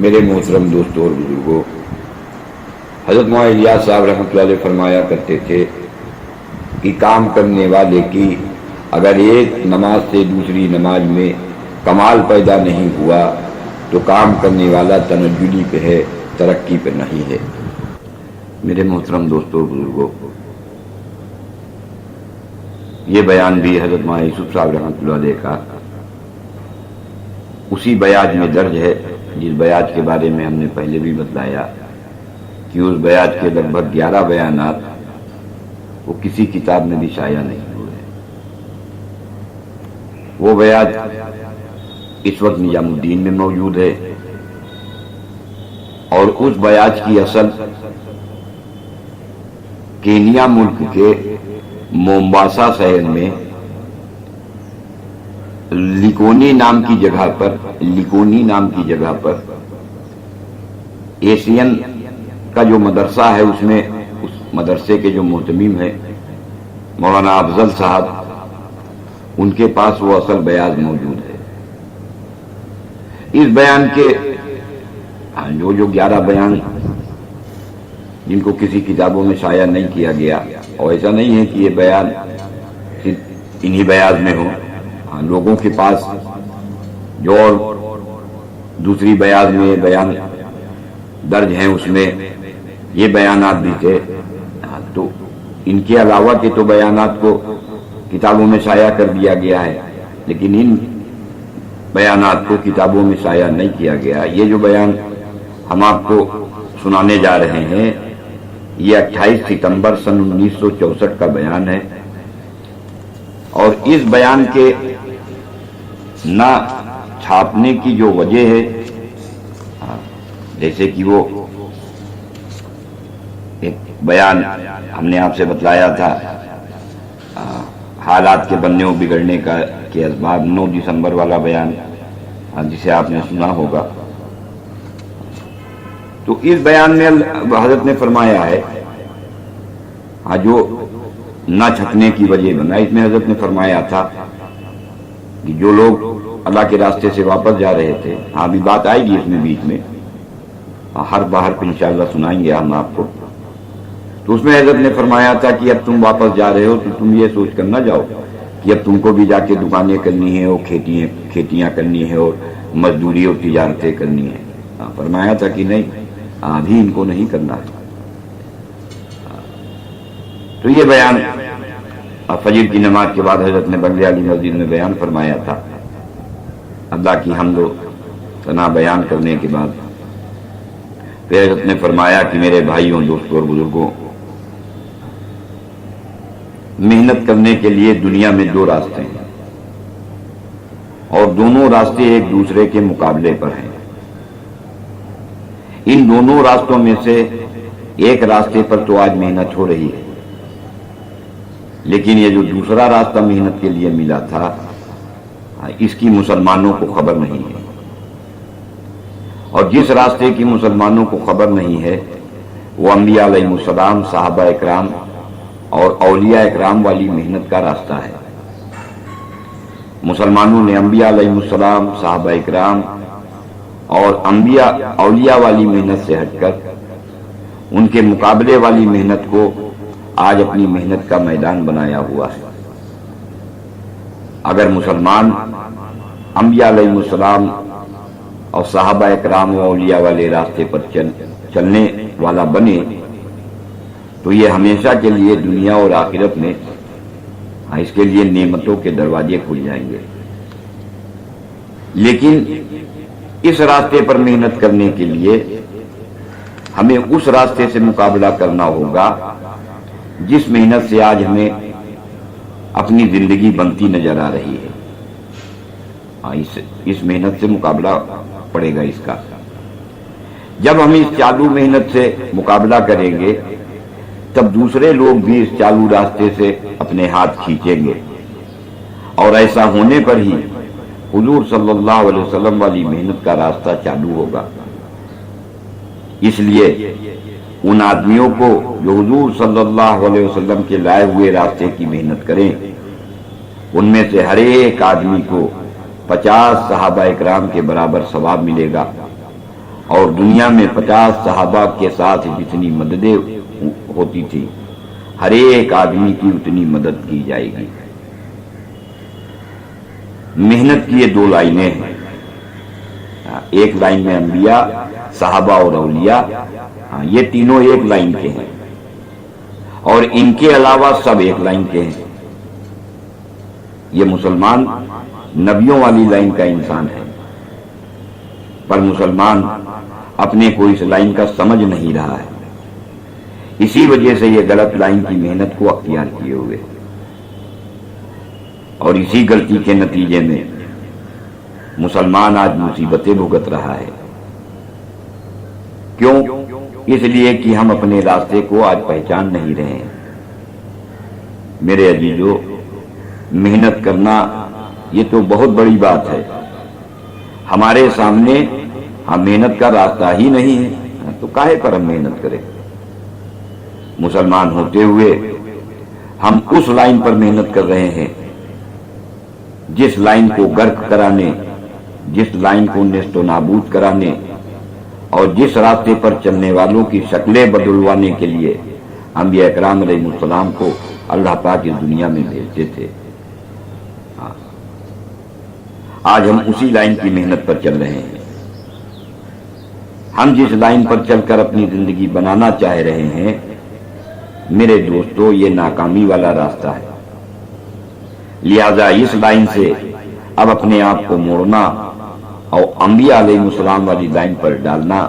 میرے محترم دوستوں اور بزرگوں، حضرت مولانا الیاس صاحب رحمۃ اللہ علیہ فرمایا کرتے تھے کہ کام کرنے والے کی اگر ایک نماز سے دوسری نماز میں کمال پیدا نہیں ہوا تو کام کرنے والا تنزلی پہ ہے، ترقی پہ نہیں ہے۔ میرے محترم دوستوں اور بزرگوں، یہ بیان بھی حضرت مولانا یوسف صاحب رحمۃ اللہ علیہ کا اسی بیاج میں درج ہے جس بیاج کے بارے میں ہم نے پہلے بھی بتلایا کہ اس بیاج کے لگ بھگ 11 بیانات وہ کسی کتاب میں بھی شائع نہیں ہوئے۔ وہ بیاج اس وقت نظام الدین میں موجود ہے، اور اس بیاج کی اصل کینیا ملک کے مومباسا شہر میں لیکونی نام کی جگہ پر ایشین کا جو مدرسہ ہے اس میں اس مدرسے کے جو محتمم ہیں مولانا افضل صاحب، ان کے پاس وہ اصل بیاض موجود ہے۔ اس بیان کے جو 11 بیان جن کو کسی کتابوں میں شائع نہیں کیا گیا، اور ایسا نہیں ہے کہ یہ بیان انہی بیاض میں ہو، لوگوں کے پاس جو اور دوسری بیاض میں بیان درج ہیں اس میں یہ بیانات بھی تھے، تو ان کے علاوہ کے تو بیانات کو کتابوں میں شائع کر دیا گیا ہے، لیکن ان بیانات کو کتابوں میں شائع نہیں کیا گیا۔ یہ جو بیان ہم آپ کو سنانے جا رہے ہیں یہ 28 ستمبر سن 1964 کا بیان ہے، اور اس بیان کے نہ چھاپنے کی جو وجہ ہے، جیسے کہ وہ ایک بیان ہم نے آپ سے بتلایا تھا حالات کے بننے و بگڑنے کے اسباب، 9 دسمبر والا بیان جسے آپ نے سنا ہوگا، تو اس بیان میں حضرت نے فرمایا ہے جو نہ چھپنے کی وجہ بنا، اس میں حضرت نے فرمایا تھا کہ جو لوگ اللہ کے راستے سے واپس جا رہے تھے، ابھی بات آئے گی اس میں بیچ میں، ہر باہر پہ انشاءاللہ سنائیں گے ہم آپ کو، تو اس میں حضرت نے فرمایا تھا کہ اب تم واپس جا رہے ہو تو تم یہ سوچ کر نہ جاؤ کہ اب تم کو بھی جا کے دکانیں کرنی ہیں اور کھیتیاں کرنی ہیں اور مزدوری اور تجارتیں کرنی ہیں۔ فرمایا تھا کہ نہیں، ابھی ان کو نہیں کرنا ہے۔ تو یہ بیان فجر کی نماز کے بعد حضرت نے بنگلے والی مسجد میں بیان فرمایا تھا۔ اللہ کی حمد و ثنا بیان کرنے کے بعد پھر حضرت نے فرمایا کہ میرے بھائیوں، دوستوں اور بزرگوں، محنت کرنے کے لیے دنیا میں 2 راستے ہیں، اور دونوں راستے ایک دوسرے کے مقابلے پر ہیں۔ ان دونوں راستوں میں سے ایک راستے پر تو آج محنت ہو رہی ہے، لیکن یہ جو دوسرا راستہ محنت کے لیے ملا تھا اس کی مسلمانوں کو خبر نہیں ہے، اور جس راستے کی مسلمانوں کو خبر نہیں ہے وہ انبیاء علیہ السلام، صحابہ اکرام اور اولیاء اکرام والی محنت کا راستہ ہے۔ مسلمانوں نے انبیاء علیہ السلام، صحابہ اکرام اور اولیاء والی محنت سے ہٹ کر ان کے مقابلے والی محنت کو آج اپنی محنت کا میدان بنایا ہوا ہے۔ اگر مسلمان انبیاء علیہ السلام اور صحابہ اکرام و اولیاء والے راستے پر چلنے والا بنے تو یہ ہمیشہ کے لیے دنیا اور آخرت میں اس کے لیے نعمتوں کے دروازے کھل جائیں گے۔ لیکن اس راستے پر محنت کرنے کے لیے ہمیں اس راستے سے مقابلہ کرنا ہوگا جس محنت سے آج ہمیں اپنی زندگی بنتی نظر آ رہی ہے۔ اس محنت سے مقابلہ پڑے گا اس کا۔ جب ہم اس چالو محنت سے مقابلہ کریں گے تب دوسرے لوگ بھی اس چالو راستے سے اپنے ہاتھ کھینچیں گے، اور ایسا ہونے پر ہی حضور صلی اللہ علیہ وسلم والی محنت کا راستہ چالو ہوگا۔ اس لیے ان آدمیوں کو جو حضور صلی اللہ علیہ وسلم کے لائے ہوئے راستے کی محنت کریں، ان میں سے ہر ایک آدمی کو 50 صحابہ اکرام کے برابر ثواب ملے گا، اور دنیا میں 50 صحابہ کے ساتھ جتنی مددیں ہوتی تھی ہر ایک آدمی کی اتنی مدد کی جائے گی۔ محنت کی یہ 2 لائنیں ہیں، ایک لائن میں انبیاء، صحابہ اور اولیاء، یہ تینوں ایک لائن کے ہیں، اور ان کے علاوہ سب ایک لائن کے ہیں۔ یہ مسلمان نبیوں والی لائن کا انسان ہے، پر مسلمان اپنے کو اس لائن کا سمجھ نہیں رہا ہے، اسی وجہ سے یہ غلط لائن کی محنت کو اختیار کیے ہوئے، اور اسی غلطی کے نتیجے میں مسلمان آج مصیبتیں بھگت رہا ہے۔ کیوں؟ اس لیے کہ ہم اپنے راستے کو آج پہچان نہیں رہے ہیں۔ میرے عزیزو، محنت کرنا یہ تو بہت بڑی بات ہے، ہمارے سامنے محنت کا راستہ ہی نہیں ہے تو کاہے پر ہم محنت کریں؟ مسلمان ہوتے ہوئے ہم اس لائن پر محنت کر رہے ہیں جس لائن کو غرق کرانے، جس لائن کو نیست و نابود کرانے، اور جس راستے پر چلنے والوں کی شکلیں بدلوانے کے لیے انبیاء اکرام علیہ السلام کو اللہ پاک اس دنیا میں بھیجتے تھے۔ آج ہم اسی لائن کی محنت پر چل رہے ہیں۔ ہم جس لائن پر چل کر اپنی زندگی بنانا چاہ رہے ہیں، میرے دوستو، یہ ناکامی والا راستہ ہے۔ لہذا اس لائن سے اب اپنے آپ کو موڑنا اور انبیاء علیہ السلام والی لائن پر ڈالنا،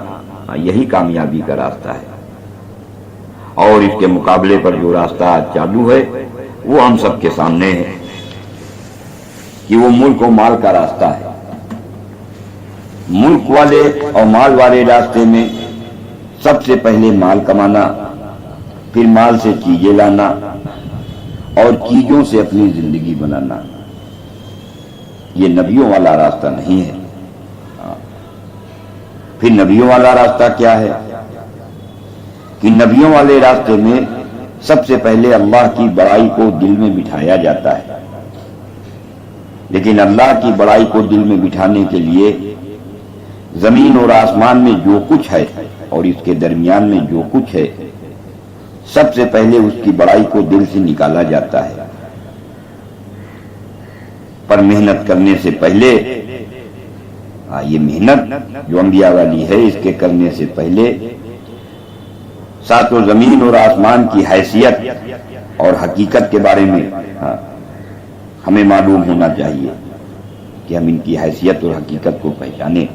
یہی کامیابی کا راستہ ہے۔ اور اس کے مقابلے پر جو راستہ آج چالو ہے وہ ہم سب کے سامنے ہے کہ وہ ملک و مال کا راستہ ہے۔ ملک والے اور مال والے راستے میں سب سے پہلے مال کمانا، پھر مال سے چیزیں لانا اور چیزوں سے اپنی زندگی بنانا، یہ نبیوں والا راستہ نہیں ہے۔ پھر نبیوں والا راستہ کیا ہے؟ کہ نبیوں والے راستے میں سب سے پہلے اللہ کی بڑائی کو دل میں بٹھایا جاتا ہے، لیکن اللہ کی بڑائی کو دل میں بٹھانے کے لیے زمین اور آسمان میں جو کچھ ہے اور اس کے درمیان میں جو کچھ ہے، سب سے پہلے اس کی بڑائی کو دل سے نکالا جاتا ہے۔ پر محنت کرنے سے پہلے، یہ محنت جو انبیاء والی ہے، اس کے کرنے سے پہلے ساتوں زمین اور آسمان کی حیثیت اور حقیقت کے بارے میں ہمیں معلوم ہونا چاہیے کہ ہم ان کی حیثیت اور حقیقت کو پہچانیں۔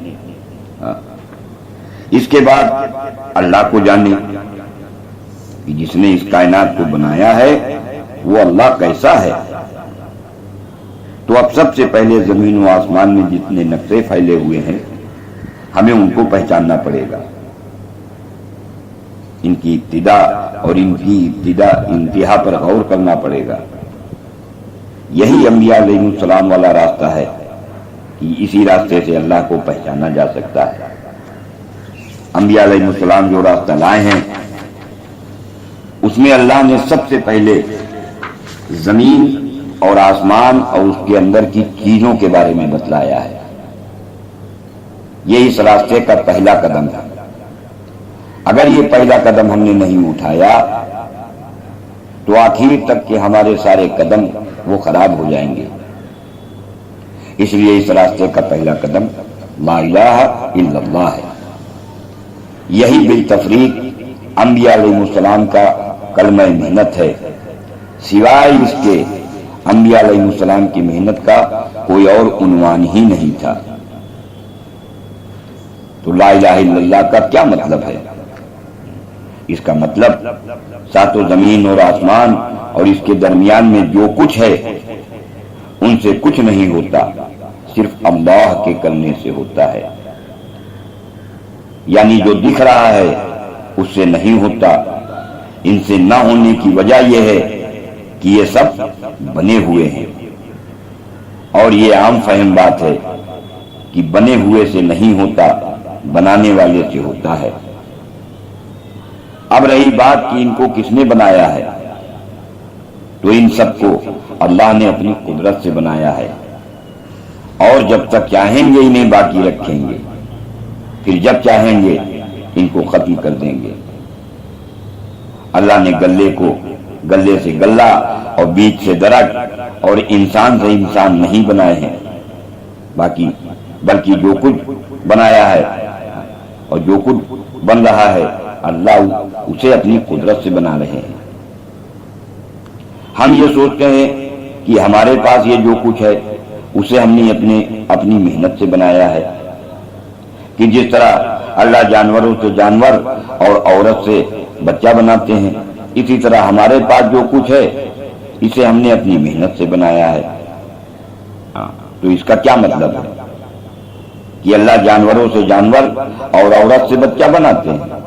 اس کے بعد اللہ کو جانیں کہ جس نے اس کائنات کو بنایا ہے وہ اللہ کیسا ہے۔ تو اب سب سے پہلے زمین و آسمان میں جتنے نقشے پھیلے ہوئے ہیں ہمیں ان کو پہچاننا پڑے گا، ان کی ابتدا اور ان کی انتہا پر غور کرنا پڑے گا۔ یہی انبیاء علیہ السلام والا راستہ ہے کہ اسی راستے سے اللہ کو پہچانا جا سکتا ہے۔ انبیاء علیہ السلام جو راستہ لائے ہیں اس میں اللہ نے سب سے پہلے زمین اور آسمان اور اس کے اندر کی چیزوں کے بارے میں بتلایا ہے۔ یہ اس راستے کا پہلا قدم ہے۔ اگر یہ پہلا قدم ہم نے نہیں اٹھایا تو آخر تک کہ ہمارے سارے قدم وہ خراب ہو جائیں گے۔ اس لیے اس راستے کا پہلا قدم لا الہ الا اللہ ہے۔ یہی بالتفریق انبیاء علیہ السلام کا کلمہ محنت ہے، سوائے اس کے انبیاء علیہ السلام کی محنت کا کوئی اور عنوان ہی نہیں تھا۔ تو لا الہ الا اللہ کا کیا مطلب ہے؟ اس کا مطلب ساتوں زمین اور آسمان اور اس کے درمیان میں جو کچھ ہے ان سے کچھ نہیں ہوتا، صرف اللہ کے کرنے سے ہوتا ہے۔ یعنی جو دکھ رہا ہے اس سے نہیں ہوتا۔ ان سے نہ ہونے کی وجہ یہ ہے کہ یہ سب بنے ہوئے ہیں، اور یہ عام فہم بات ہے کہ بنے ہوئے سے نہیں ہوتا، بنانے والے سے ہوتا ہے۔ اب رہی بات کہ ان کو کس نے بنایا ہے، تو ان سب کو اللہ نے اپنی قدرت سے بنایا ہے، اور جب تک چاہیں گے انہیں باقی رکھیں گے۔ پھر جب چاہیں گے ان کو ختم کر دیں گے۔ اللہ نے گلے سے گلہ اور بیج سے درخت اور انسان سے انسان نہیں بنائے ہیں، بلکہ جو کچھ بنایا ہے اور جو کچھ بن رہا ہے اللہ اسے اپنی قدرت سے بنا رہے ہیں۔ ہم یہ سوچتے ہیں کہ ہمارے پاس یہ جو کچھ ہے اسے ہم نے اپنی محنت سے بنایا ہے، کہ جس طرح اللہ جانوروں سے جانور اور عورت سے بچہ بناتے ہیں، اسی طرح ہمارے پاس جو کچھ ہے اسے ہم نے اپنی محنت سے بنایا ہے۔ تو اس کا کیا مطلب ہے کہ اللہ جانوروں سے جانور اور عورت سے بچہ بناتے ہیں؟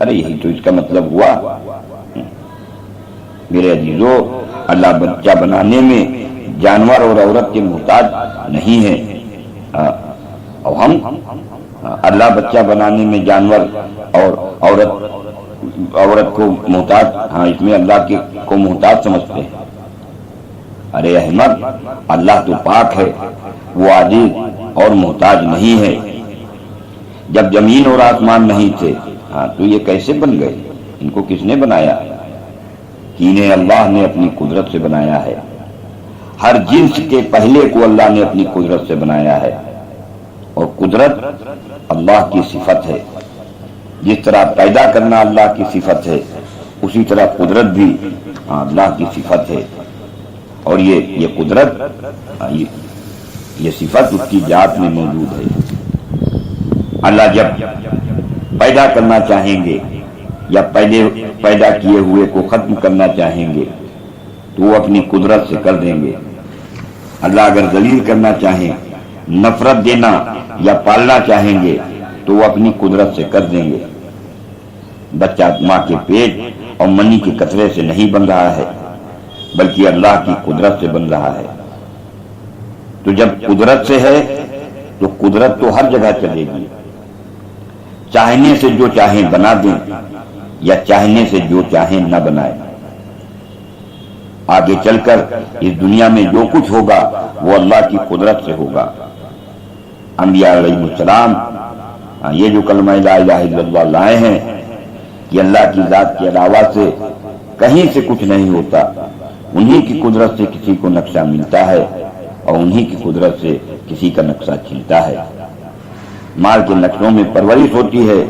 ارے یہی تو اس کا مطلب ہوا۔ میرے عزیزو، اللہ بچہ بنانے میں جانور اور عورت کے محتاج نہیں ہے، اور ہم اللہ بچہ بنانے میں جانور اور عورت کو محتاج، اس میں اللہ کو محتاج سمجھتے ہیں۔ ارے احمد، اللہ تو پاک ہے، وہ عاجز اور محتاج نہیں ہے۔ جب زمین اور آسمان نہیں تھے تو یہ کیسے بن گئے؟ ان کو کس نے بنایا؟ کہ انہیں اللہ نے اپنی قدرت سے بنایا ہے۔ ہر جنس کے پہلے کو اللہ نے اپنی قدرت سے بنایا ہے، اور قدرت اللہ کی صفت ہے۔ جس طرح پیدا کرنا اللہ کی صفت ہے، اسی طرح قدرت بھی اللہ کی صفت ہے، اور یہ قدرت، یہ صفت اس کی ذات میں موجود ہے۔ اللہ جب پیدا کرنا چاہیں گے یا پہلے پیدا کیے ہوئے کو ختم کرنا چاہیں گے تو وہ اپنی قدرت سے کر دیں گے۔ اللہ اگر ذلیل کرنا چاہیں، نفرت دینا یا پالنا چاہیں گے تو وہ اپنی قدرت سے کر دیں گے۔ بچہ ماں کے پیٹ اور منی کے قطرے سے نہیں بن رہا ہے، بلکہ اللہ کی قدرت سے بن رہا ہے۔ تو جب قدرت سے ہے تو قدرت تو ہر جگہ چلے گی۔ چاہنے سے جو چاہیں بنا دیں یا چاہنے سے جو چاہیں نہ بنائیں۔ آگے چل کر اس دنیا میں جو کچھ ہوگا وہ اللہ کی قدرت سے ہوگا۔ انبیاء علیہ السلام یہ جو کلمہ لا الہ الا اللہ لائے ہیں کہ اللہ کی ذات کے علاوہ سے کہیں سے کچھ نہیں ہوتا، انہی کی قدرت سے کسی کو نقشہ ملتا ہے اور انہی کی قدرت سے کسی کا نقشہ چھلتا ہے۔ مال کے نقشوں میں پرورش ہوتی ہے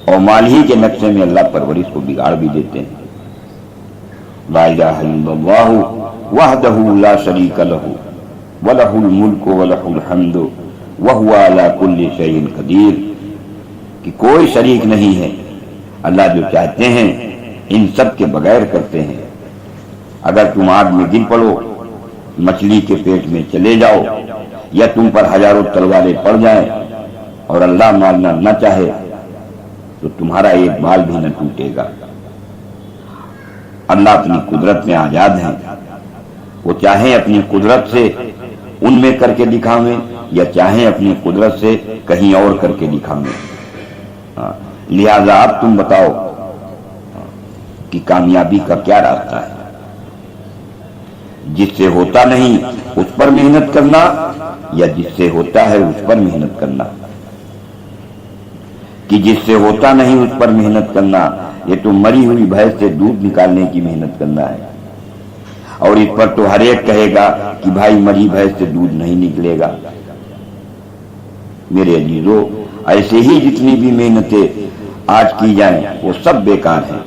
اور مال ہی کے نقشے میں اللہ پرورش کو بگاڑ بھی دیتے ہیں۔ لا الہ الا اللہ وحدہ لا شریک لہ ولہ الملک ولہ الحمد وہو علی کل شیء قدیر، کہ کوئی شریک نہیں ہے، اللہ جو چاہتے ہیں ان سب کے بغیر کرتے ہیں۔ اگر تم آگ میں گر پڑو، مچھلی کے پیٹ میں چلے جاؤ، یا تم پر ہزاروں تلواریں پڑ جائیں اور اللہ مارنا نہ چاہے تو تمہارا ایک بال بھی نہ ٹوٹے گا۔ اللہ اپنی قدرت میں آزاد ہیں، وہ چاہیں اپنی قدرت سے ان میں کر کے دکھاویں یا چاہیں اپنی قدرت سے کہیں اور کر کے دکھاویں۔ لہذا اب تم بتاؤ کہ کامیابی کا کیا راستہ ہے؟ جس سے ہوتا نہیں اس پر محنت کرنا یا جس سے ہوتا ہے اس پر محنت کرنا؟ کہ جس سے ہوتا نہیں اس پر محنت کرنا، یہ تو مری ہوئی بھینس سے دودھ نکالنے کی محنت کرنا ہے، اور اس پر تو ہر ایک کہے گا کہ بھائی مری بھینس سے دودھ نہیں نکلے گا۔ میرے عزیزو، ایسے ہی جتنی بھی محنتیں آج کی جائیں وہ سب بیکار ہیں۔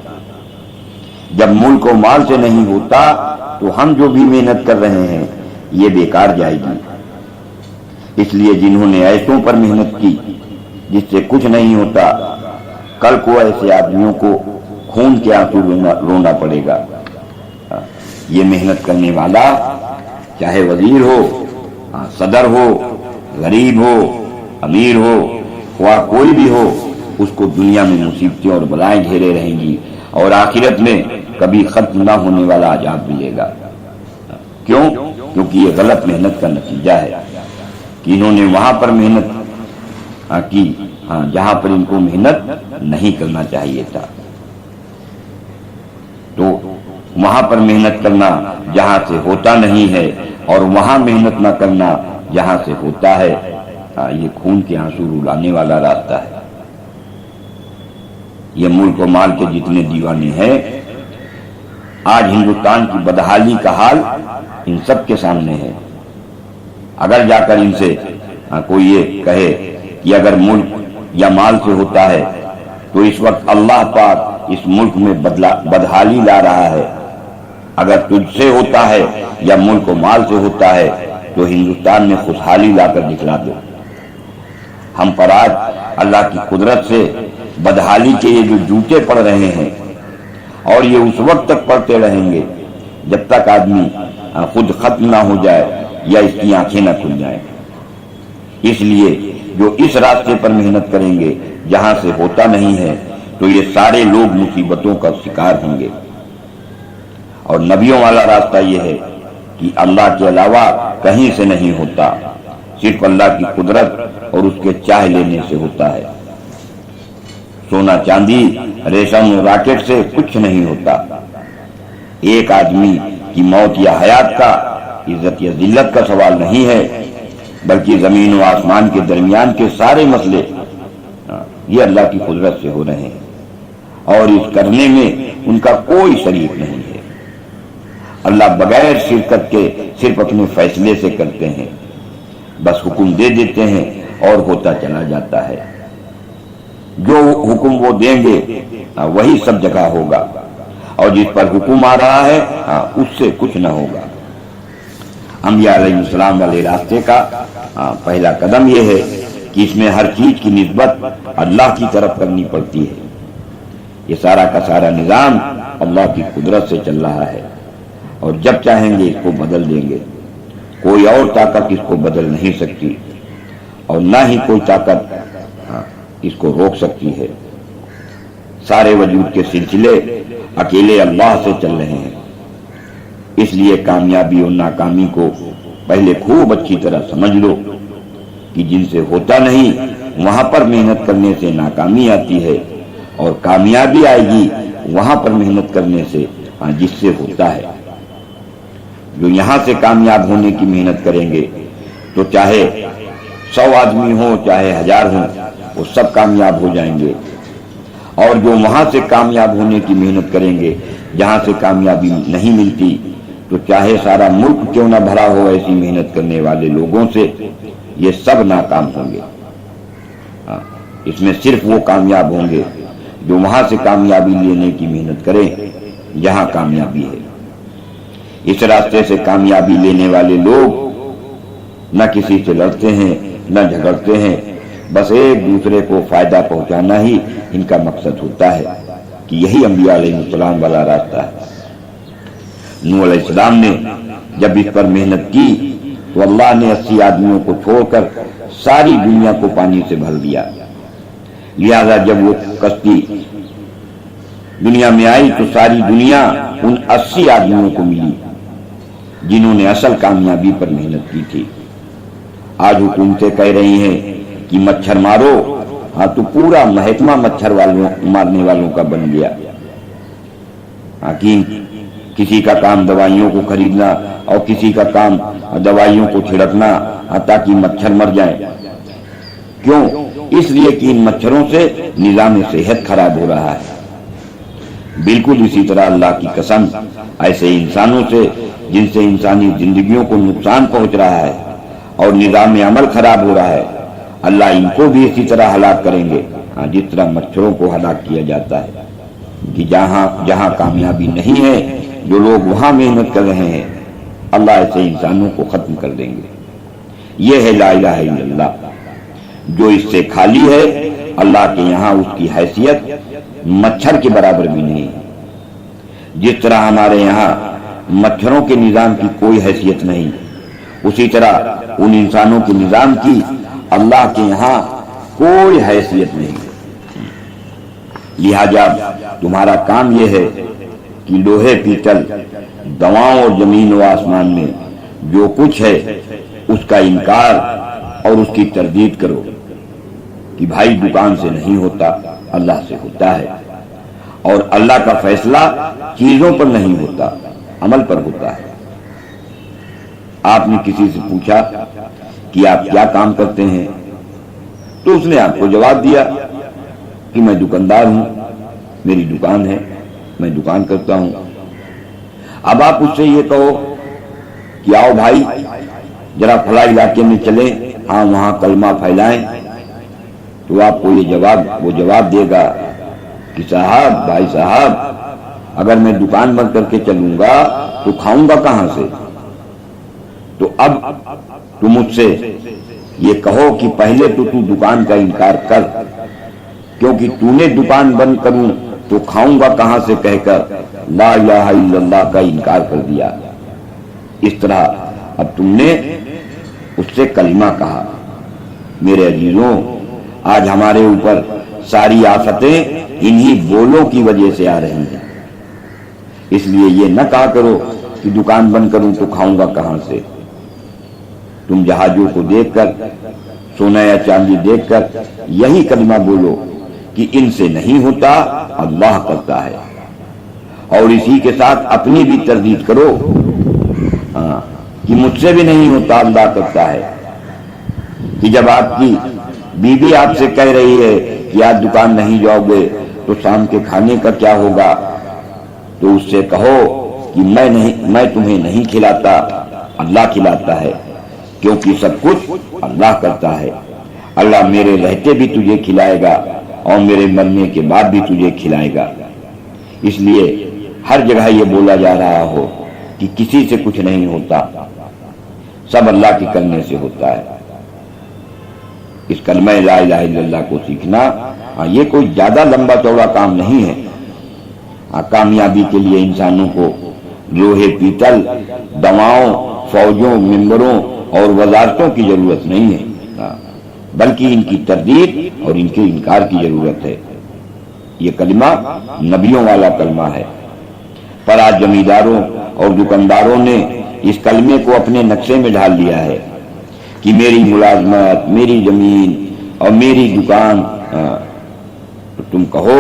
جب ملک و مال سے نہیں ہوتا تو ہم جو بھی محنت کر رہے ہیں یہ بیکار جائے گی۔ اس لیے جنہوں نے ایسوں پر محنت کی جس سے کچھ نہیں ہوتا، کل کو ایسے آدمیوں کو خون کے آنسو رونا پڑے گا۔ یہ محنت کرنے والا چاہے وزیر ہو، صدر ہو، غریب ہو، امیر ہو، خواہ کوئی بھی ہو، اس کو دنیا میں مصیبتیں اور بلائیں گھیرے رہیں گی، اور آخرت میں کبھی ختم نہ ہونے والا عذاب ملے گا۔ کیوں؟ کیونکہ یہ غلط محنت کا نتیجہ ہے کہ انہوں نے وہاں پر محنت کی جہاں پر ان کو محنت نہیں کرنا چاہیے تھا۔ تو وہاں پر محنت کرنا جہاں سے ہوتا نہیں ہے، اور وہاں محنت نہ کرنا جہاں سے ہوتا ہے، یہ خون کے آنسو رلانے والا راستہ ہے۔ یہ ملک و مال کے جتنے دیوانے ہیں، آج ہندوستان کی بدحالی کا حال ان سب کے سامنے ہے۔ اگر جا کر ان سے کوئی یہ کہے کہ اگر ملک یا مال سے ہوتا ہے تو اس وقت اللہ پاک اس ملک میں بدحالی لا رہا ہے، اگر تجھ سے ہوتا ہے یا ملک و مال سے ہوتا ہے تو ہندوستان میں خوشحالی لا کر دکھلا دو۔ ہم پر آج اللہ کی قدرت سے بدحالی کے یہ جو جوتے پڑ رہے ہیں، اور یہ اس وقت تک پڑتے رہیں گے جب تک آدمی خود ختم نہ ہو جائے یا اس کی آنکھیں نہ کھل جائیں۔ اس لیے جو اس راستے پر محنت کریں گے جہاں سے ہوتا نہیں ہے تو یہ سارے لوگ مصیبتوں کا شکار ہوں گے۔ اور نبیوں والا راستہ یہ ہے کہ اللہ کے علاوہ کہیں سے نہیں ہوتا، صرف اللہ کی قدرت اور اس کے چاہ لینے سے ہوتا ہے۔ سونا چاندی ریشم راکٹ سے کچھ نہیں ہوتا۔ ایک آدمی کی موت یا حیات کا عزت یا ذلت کا سوال نہیں ہے، بلکہ زمین و آسمان کے درمیان کے سارے مسئلے یہ اللہ کی قدرت سے ہو رہے ہیں، اور اس کرنے میں ان کا کوئی شریک نہیں ہے۔ اللہ بغیر شرکت کے صرف اپنے فیصلے سے کرتے ہیں، بس حکم دے دیتے ہیں اور ہوتا چلا جاتا ہے۔ جو حکم وہ دیں گے وہی سب جگہ ہوگا، اور جس پر حکم آ رہا ہے اس سے کچھ نہ ہوگا۔ انبیاء علیہ السلام والے راستے کا پہلا قدم یہ ہے کہ اس میں ہر چیز کی نسبت اللہ کی طرف کرنی پڑتی ہے۔ یہ سارا کا سارا نظام اللہ کی قدرت سے چل رہا ہے، اور جب چاہیں گے اس کو بدل دیں گے۔ کوئی اور طاقت اس کو بدل نہیں سکتی، اور نہ ہی کوئی طاقت اس کو روک سکتی ہے۔ سارے وجود کے سلسلے اکیلے اللہ سے چل رہے ہیں۔ اس لیے کامیابی اور ناکامی کو پہلے خوب اچھی طرح سمجھ لو کہ جن سے ہوتا نہیں وہاں پر محنت کرنے سے ناکامی آتی ہے، اور کامیابی آئے گی وہاں پر محنت کرنے سے جس سے ہوتا ہے۔ جو یہاں سے کامیاب ہونے کی محنت کریں گے تو چاہے 100 آدمی ہوں چاہے 1000 ہوں، وہ سب کامیاب ہو جائیں گے۔ اور جو وہاں سے کامیاب ہونے کی محنت کریں گے جہاں سے کامیابی نہیں ملتی، تو چاہے سارا ملک کیوں نہ بھرا ہو ایسی محنت کرنے والے لوگوں سے، یہ سب ناکام ہوں گے۔ اس میں صرف وہ کامیاب ہوں گے جو وہاں سے کامیابی لینے کی محنت کریں جہاں کامیابی ہے۔ اس راستے سے کامیابی لینے والے لوگ نہ کسی سے لڑتے ہیں نہ جھگڑتے ہیں، بس ایک دوسرے کو فائدہ پہنچانا ہی ان کا مقصد ہوتا ہے، کہ یہی انبیاء علیہ السلام والا راستہ ہے۔ نوح علیہ السلام نے جب اس پر محنت کی تو اللہ نے 80 آدمیوں کو چھوڑ کر ساری دنیا کو پانی سے بھر دیا۔ لہذا جب وہ کشتی دنیا میں آئی تو ساری دنیا ان 80 آدمیوں کو ملی جنہوں نے اصل کامیابی پر محنت کی تھی۔ آج حکومتیں کہہ رہی ہیں کہ مچھر مارو، تو پورا محکمہ مچھر مارنے والوں کا بن گیا۔ کہ کسی کا کام دوائیوں کو خریدنا اور کسی کا کام دوائیوں کو چھڑکنا تاکہ مچھر مر جائیں۔ کیوں؟ اس لیے کہ ان مچھروں سے نظام صحت خراب ہو رہا ہے۔ بالکل اسی طرح اللہ کی قسم ایسے انسانوں سے جن سے انسانی زندگیوں کو نقصان پہنچ رہا ہے اور نظام عمل خراب ہو رہا ہے، اللہ ان کو بھی اسی طرح ہلاک کریں گے جس طرح مچھروں کو ہلاک کیا جاتا ہے۔ کہ جہاں کامیابی نہیں ہے، جو لوگ وہاں محنت کر رہے ہیں، اللہ ایسے انسانوں کو ختم کر دیں گے۔ یہ ہے لا الہ الا اللہ۔ جو اس سے خالی ہے، اللہ کے یہاں اس کی حیثیت مچھر کے برابر بھی نہیں۔ جس طرح ہمارے یہاں مچھروں کے نظام کی کوئی حیثیت نہیں، اسی طرح ان انسانوں کے نظام کی اللہ کے یہاں کوئی حیثیت نہیں۔ لہذا تمہارا کام یہ ہے کہ لوہے پیتل دواؤں اور زمین و آسمان میں جو کچھ ہے اس کا انکار اور اس کی تردید کرو کہ بھائی دکان سے نہیں ہوتا، اللہ سے ہوتا ہے، اور اللہ کا فیصلہ چیزوں پر نہیں ہوتا، عمل پر ہوتا ہے۔ آپ نے کسی سے پوچھا کہ آپ کیا کام کرتے ہیں؟ تو اس نے آپ کو جواب دیا کہ میں دکاندار ہوں، میری دکان ہے، میں دکان کرتا ہوں۔ اب آپ اس سے یہ کہو کہ آؤ بھائی ذرا فلاں علاقے میں چلیں، ہاں وہاں کلمہ پھیلائیں، تو آپ کو وہ جواب دے گا کہ صاحب، بھائی صاحب، اگر میں دکان بند کر کے چلوں گا تو کھاؤں گا کہاں سے؟ تو اب تم مجھ سے یہ کہو کہ پہلے تو دکان کا انکار کر، کیونکہ تو نے دکان بند کروں تو کھاؤں گا کہاں سے کہہ کر لا الہ الا اللہ کا انکار کر دیا۔ اس طرح اب تم نے اس سے کلمہ کہا۔ میرے عزیزوں، آج ہمارے اوپر ساری آفتیں انہی بولوں کی وجہ سے آ رہی ہیں۔ اس لیے یہ نہ کہا کرو کہ دکان بند کروں تو کھاؤں گا کہاں سے۔ تم جہازوں کو دیکھ کر، سونا یا چاندی دیکھ کر یہی کلمہ بولو کہ ان سے نہیں ہوتا، اللہ کرتا ہے، اور اسی کے ساتھ اپنی بھی تردید کرو کہ مجھ سے بھی نہیں ہوتا، اللہ کرتا ہے۔ کہ جب آپ کی بیوی آپ سے کہہ رہی ہے کہ آج دکان نہیں جاؤ گے تو شام کے کھانے کا کیا ہوگا، تو اس سے کہو کہ میں تمہیں نہیں کھلاتا، اللہ کھلاتا ہے، کیونکہ سب کچھ اللہ کرتا ہے۔ اللہ میرے رہتے بھی تجھے کھلائے گا اور میرے مرنے کے بعد بھی تجھے کھلائے گا۔ اس لیے ہر جگہ یہ بولا جا رہا ہو کہ کسی سے کچھ نہیں ہوتا، سب اللہ کے کرنے سے ہوتا ہے۔ اس کلمہ لا الہ الا اللہ کو سیکھنا یہ کوئی زیادہ لمبا چوڑا کام نہیں ہے۔ کامیابی کے لیے انسانوں کو لوہے پیتل، دواؤں، فوجوں، ممبروں اور وزارتوں کی ضرورت نہیں ہے، بلکہ ان کی تردید اور ان کے انکار کی ضرورت ہے۔ یہ کلمہ نبیوں والا کلمہ ہے، پر آج زمینداروں اور دکانداروں نے اس کلمے کو اپنے نقشے میں ڈھال لیا ہے کہ میری ملازمت، میری زمین اور میری دکان، تو تم کہو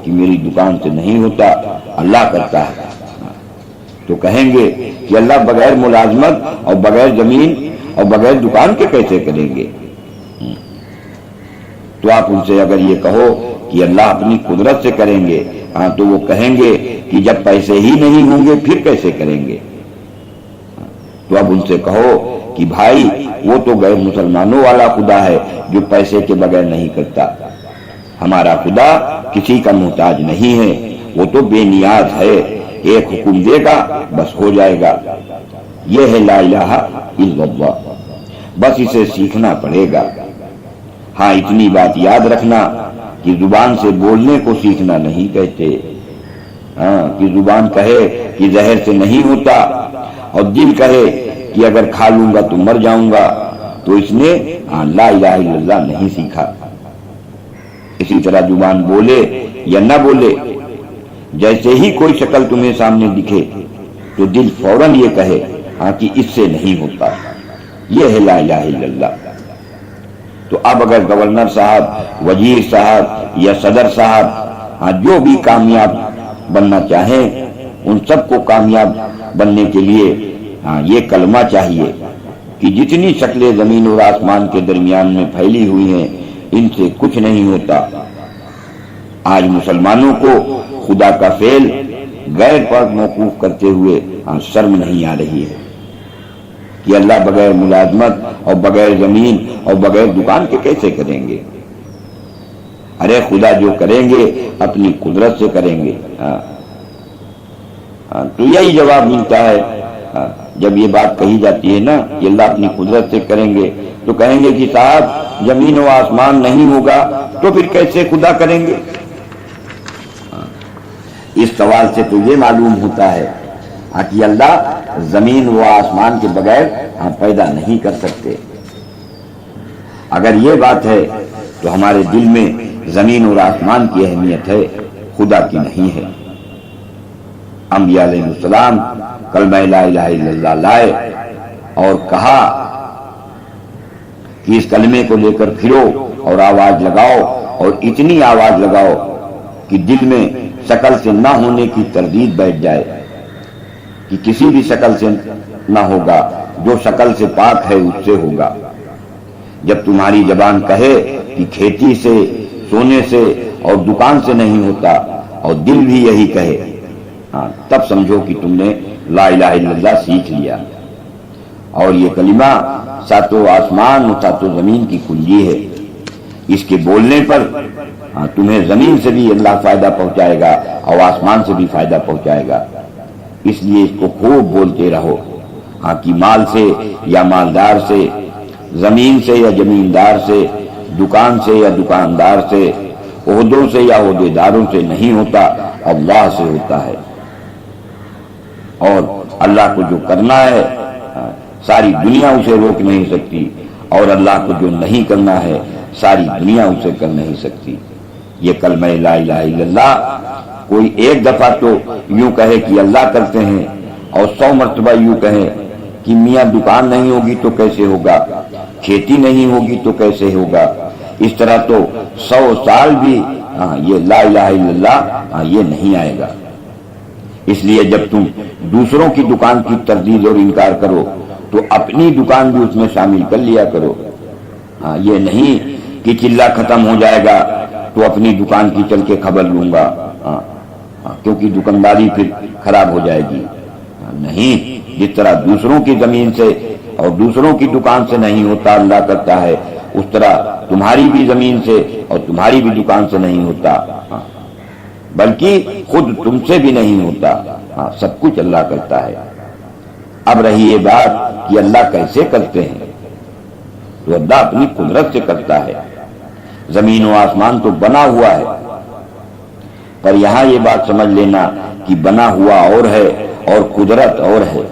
کہ میری دکان سے نہیں ہوتا، اللہ کرتا ہے۔ تو کہیں گے کہ اللہ بغیر ملازمت اور بغیر زمین اور بغیر دکان کے کیسے کریں گے؟ تو آپ ان سے اگر یہ کہو کہ اللہ اپنی قدرت سے کریں گے، تو وہ کہیں گے کہ جب پیسے ہی نہیں ہوں گے پھر کیسے کریں گے؟ تو اب ان سے کہو کہ بھائی وہ تو غیر مسلمانوں والا خدا ہے جو پیسے کے بغیر نہیں کرتا، ہمارا خدا کسی کا محتاج نہیں ہے، وہ تو بے نیاز ہے، ایک حکم دے گا بس ہو جائے گا۔ یہ ہے لا الہ الا اللہ، بس اسے سیکھنا پڑے گا۔ ہاں اتنی بات یاد رکھنا کہ زبان سے بولنے کو سیکھنا نہیں کہتے، کہ زبان کہے کہ زہر سے نہیں ہوتا اور دل کہے کہ اگر کھا لوں گا تو مر جاؤں گا، تو اس نے لا الہ الا اللہ نہیں سیکھا۔ اسی طرح زبان بولے یا نہ بولے، جیسے ہی کوئی شکل تمہیں سامنے دکھے تو دل فوراً یہ کہے کہ اس سے نہیں ہوتا، یہ ہے لا الہ الا اللہ۔ تو اب اگر گورنر صاحب، وزیر صاحب یا صدر صاحب جو بھی کامیاب بننا چاہیں، ان سب کو کامیاب بننے کے لیے یہ کلمہ چاہیے کہ جتنی شکلیں زمین اور آسمان کے درمیان میں پھیلی ہوئی ہیں ان سے کچھ نہیں ہوتا۔ آج مسلمانوں کو خدا کا فعل غیر پر موقوف کرتے ہوئے شرم نہیں آ رہی ہے کہ اللہ بغیر ملازمت اور بغیر زمین اور بغیر دکان کے کیسے کریں گے؟ ارے خدا جو کریں گے اپنی قدرت سے کریں گے۔ تو یہی جواب ملتا ہے جب یہ بات کہی جاتی ہے نا کہ اللہ اپنی قدرت سے کریں گے، تو کہیں گے کہ صاحب زمین و آسمان نہیں ہوگا تو پھر کیسے خدا کریں گے؟ اس سوال سے تو یہ معلوم ہوتا ہے کہ اللہ زمین و آسمان کے بغیر پیدا نہیں کر سکتے۔ اگر یہ بات ہے تو ہمارے دل میں زمین اور آسمان کی اہمیت ہے، خدا کی نہیں ہے۔ انبیاء علیہ السلام کلمہ لا الہ الا اللہ لائے اور کہا کہ اس کلمے کو لے کر پھرو اور آواز لگاؤ، اور اتنی آواز لگاؤ کہ دل میں شکل سے نہ ہونے کی تردید بیٹھ جائے کہ کسی بھی شکل سے نہ ہوگا، جو شکل سے پاک ہے اس سے ہوگا۔ جب تمہاری زبان کہے کہ کھیتی سے، سونے سے اور دکان سے نہیں ہوتا، اور دل بھی یہی کہے، تب سمجھو کہ تم نے لا الہ الا اللہ سیکھ لیا۔ اور یہ کلمہ ساتوں آسمان اور ساتوں زمین کی کنجی ہے، اس کے بولنے پر تمہیں زمین سے بھی اللہ فائدہ پہنچائے گا اور آسمان سے بھی فائدہ پہنچائے گا، اس لیے اس کو خوب بولتے رہو، کہ مال سے یا مالدار سے، زمین سے یا زمیندار سے، دکان سے یا دکاندار سے، عہدوں سے یا عہدیداروں سے نہیں ہوتا، اللہ سے ہوتا ہے۔ اور اللہ کو جو کرنا ہے ساری دنیا اسے روک نہیں سکتی، اور اللہ کو جو نہیں کرنا ہے ساری دنیا اسے کر نہیں سکتی۔ یہ کلمہ لا الہ الا اللہ کوئی ایک دفعہ تو یوں کہے کہ اللہ کرتے ہیں، اور 100 مرتبہ یوں کہے کہ میاں دکان نہیں ہوگی تو کیسے ہوگا، کھیتی نہیں ہوگی تو کیسے ہوگا، اس طرح تو 100 سال بھی یہ لا الہ الا اللہ یہ نہیں آئے گا۔ اس لیے جب تم دوسروں کی دکان کی تردید اور انکار کرو تو اپنی دکان بھی اس میں شامل کر لیا کرو۔ یہ نہیں کہ چلہ ختم ہو جائے گا تو اپنی دکان کی چل کے خبر لوں گا، کیونکہ دکانداری پھر خراب ہو جائے گی۔ نہیں، جس طرح دوسروں کی زمین سے اور دوسروں کی دکان سے نہیں ہوتا اللہ کرتا ہے، اس طرح تمہاری بھی زمین سے اور تمہاری بھی دکان سے نہیں ہوتا، بلکہ خود تم سے بھی نہیں ہوتا، سب کچھ اللہ کرتا ہے۔ اب رہی یہ بات کہ اللہ کیسے کرتے ہیں، تو اللہ اپنی قدرت سے کرتا ہے۔ زمین و آسمان تو بنا ہوا ہے، پر یہاں یہ بات سمجھ لینا کہ بنا ہوا اور ہے اور قدرت اور ہے۔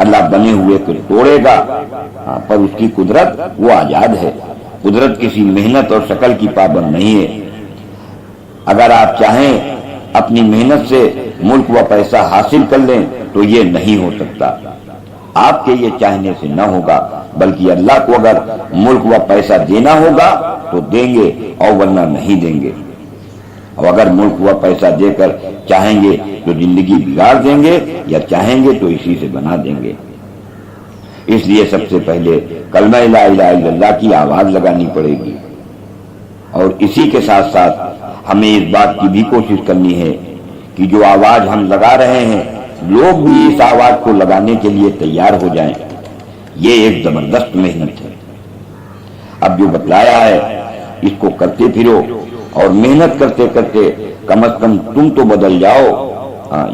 اللہ بنے ہوئے کو توڑے گا، پر اس کی قدرت وہ آزاد ہے۔ قدرت کسی محنت اور شکل کی پابند نہیں ہے۔ اگر آپ چاہیں اپنی محنت سے ملک و پیسہ حاصل کر لیں تو یہ نہیں ہو سکتا، آپ کے یہ چاہنے سے نہ ہوگا، بلکہ اللہ کو اگر ملک و پیسہ دینا ہوگا تو دیں گے، اور ورنہ نہیں دیں گے۔ اور اگر ملک و پیسہ دے کر چاہیں گے تو زندگی بگاڑ دیں گے، یا چاہیں گے تو اسی سے بنا دیں گے۔ اس لیے سب سے پہلے کلمہ لا الہ الا اللہ کی آواز لگانی پڑے گی، اور اسی کے ساتھ ساتھ ہمیں اس بات کی بھی کوشش کرنی ہے کہ جو آواز ہم لگا رہے ہیں لوگ بھی اس آواز کو لگانے کے لیے تیار ہو جائیں۔ یہ ایک زبردست محنت ہے۔ اب جو بتلایا ہے اس کو کرتے پھرو، اور محنت کرتے کرتے کم از کم تم تو بدل جاؤ۔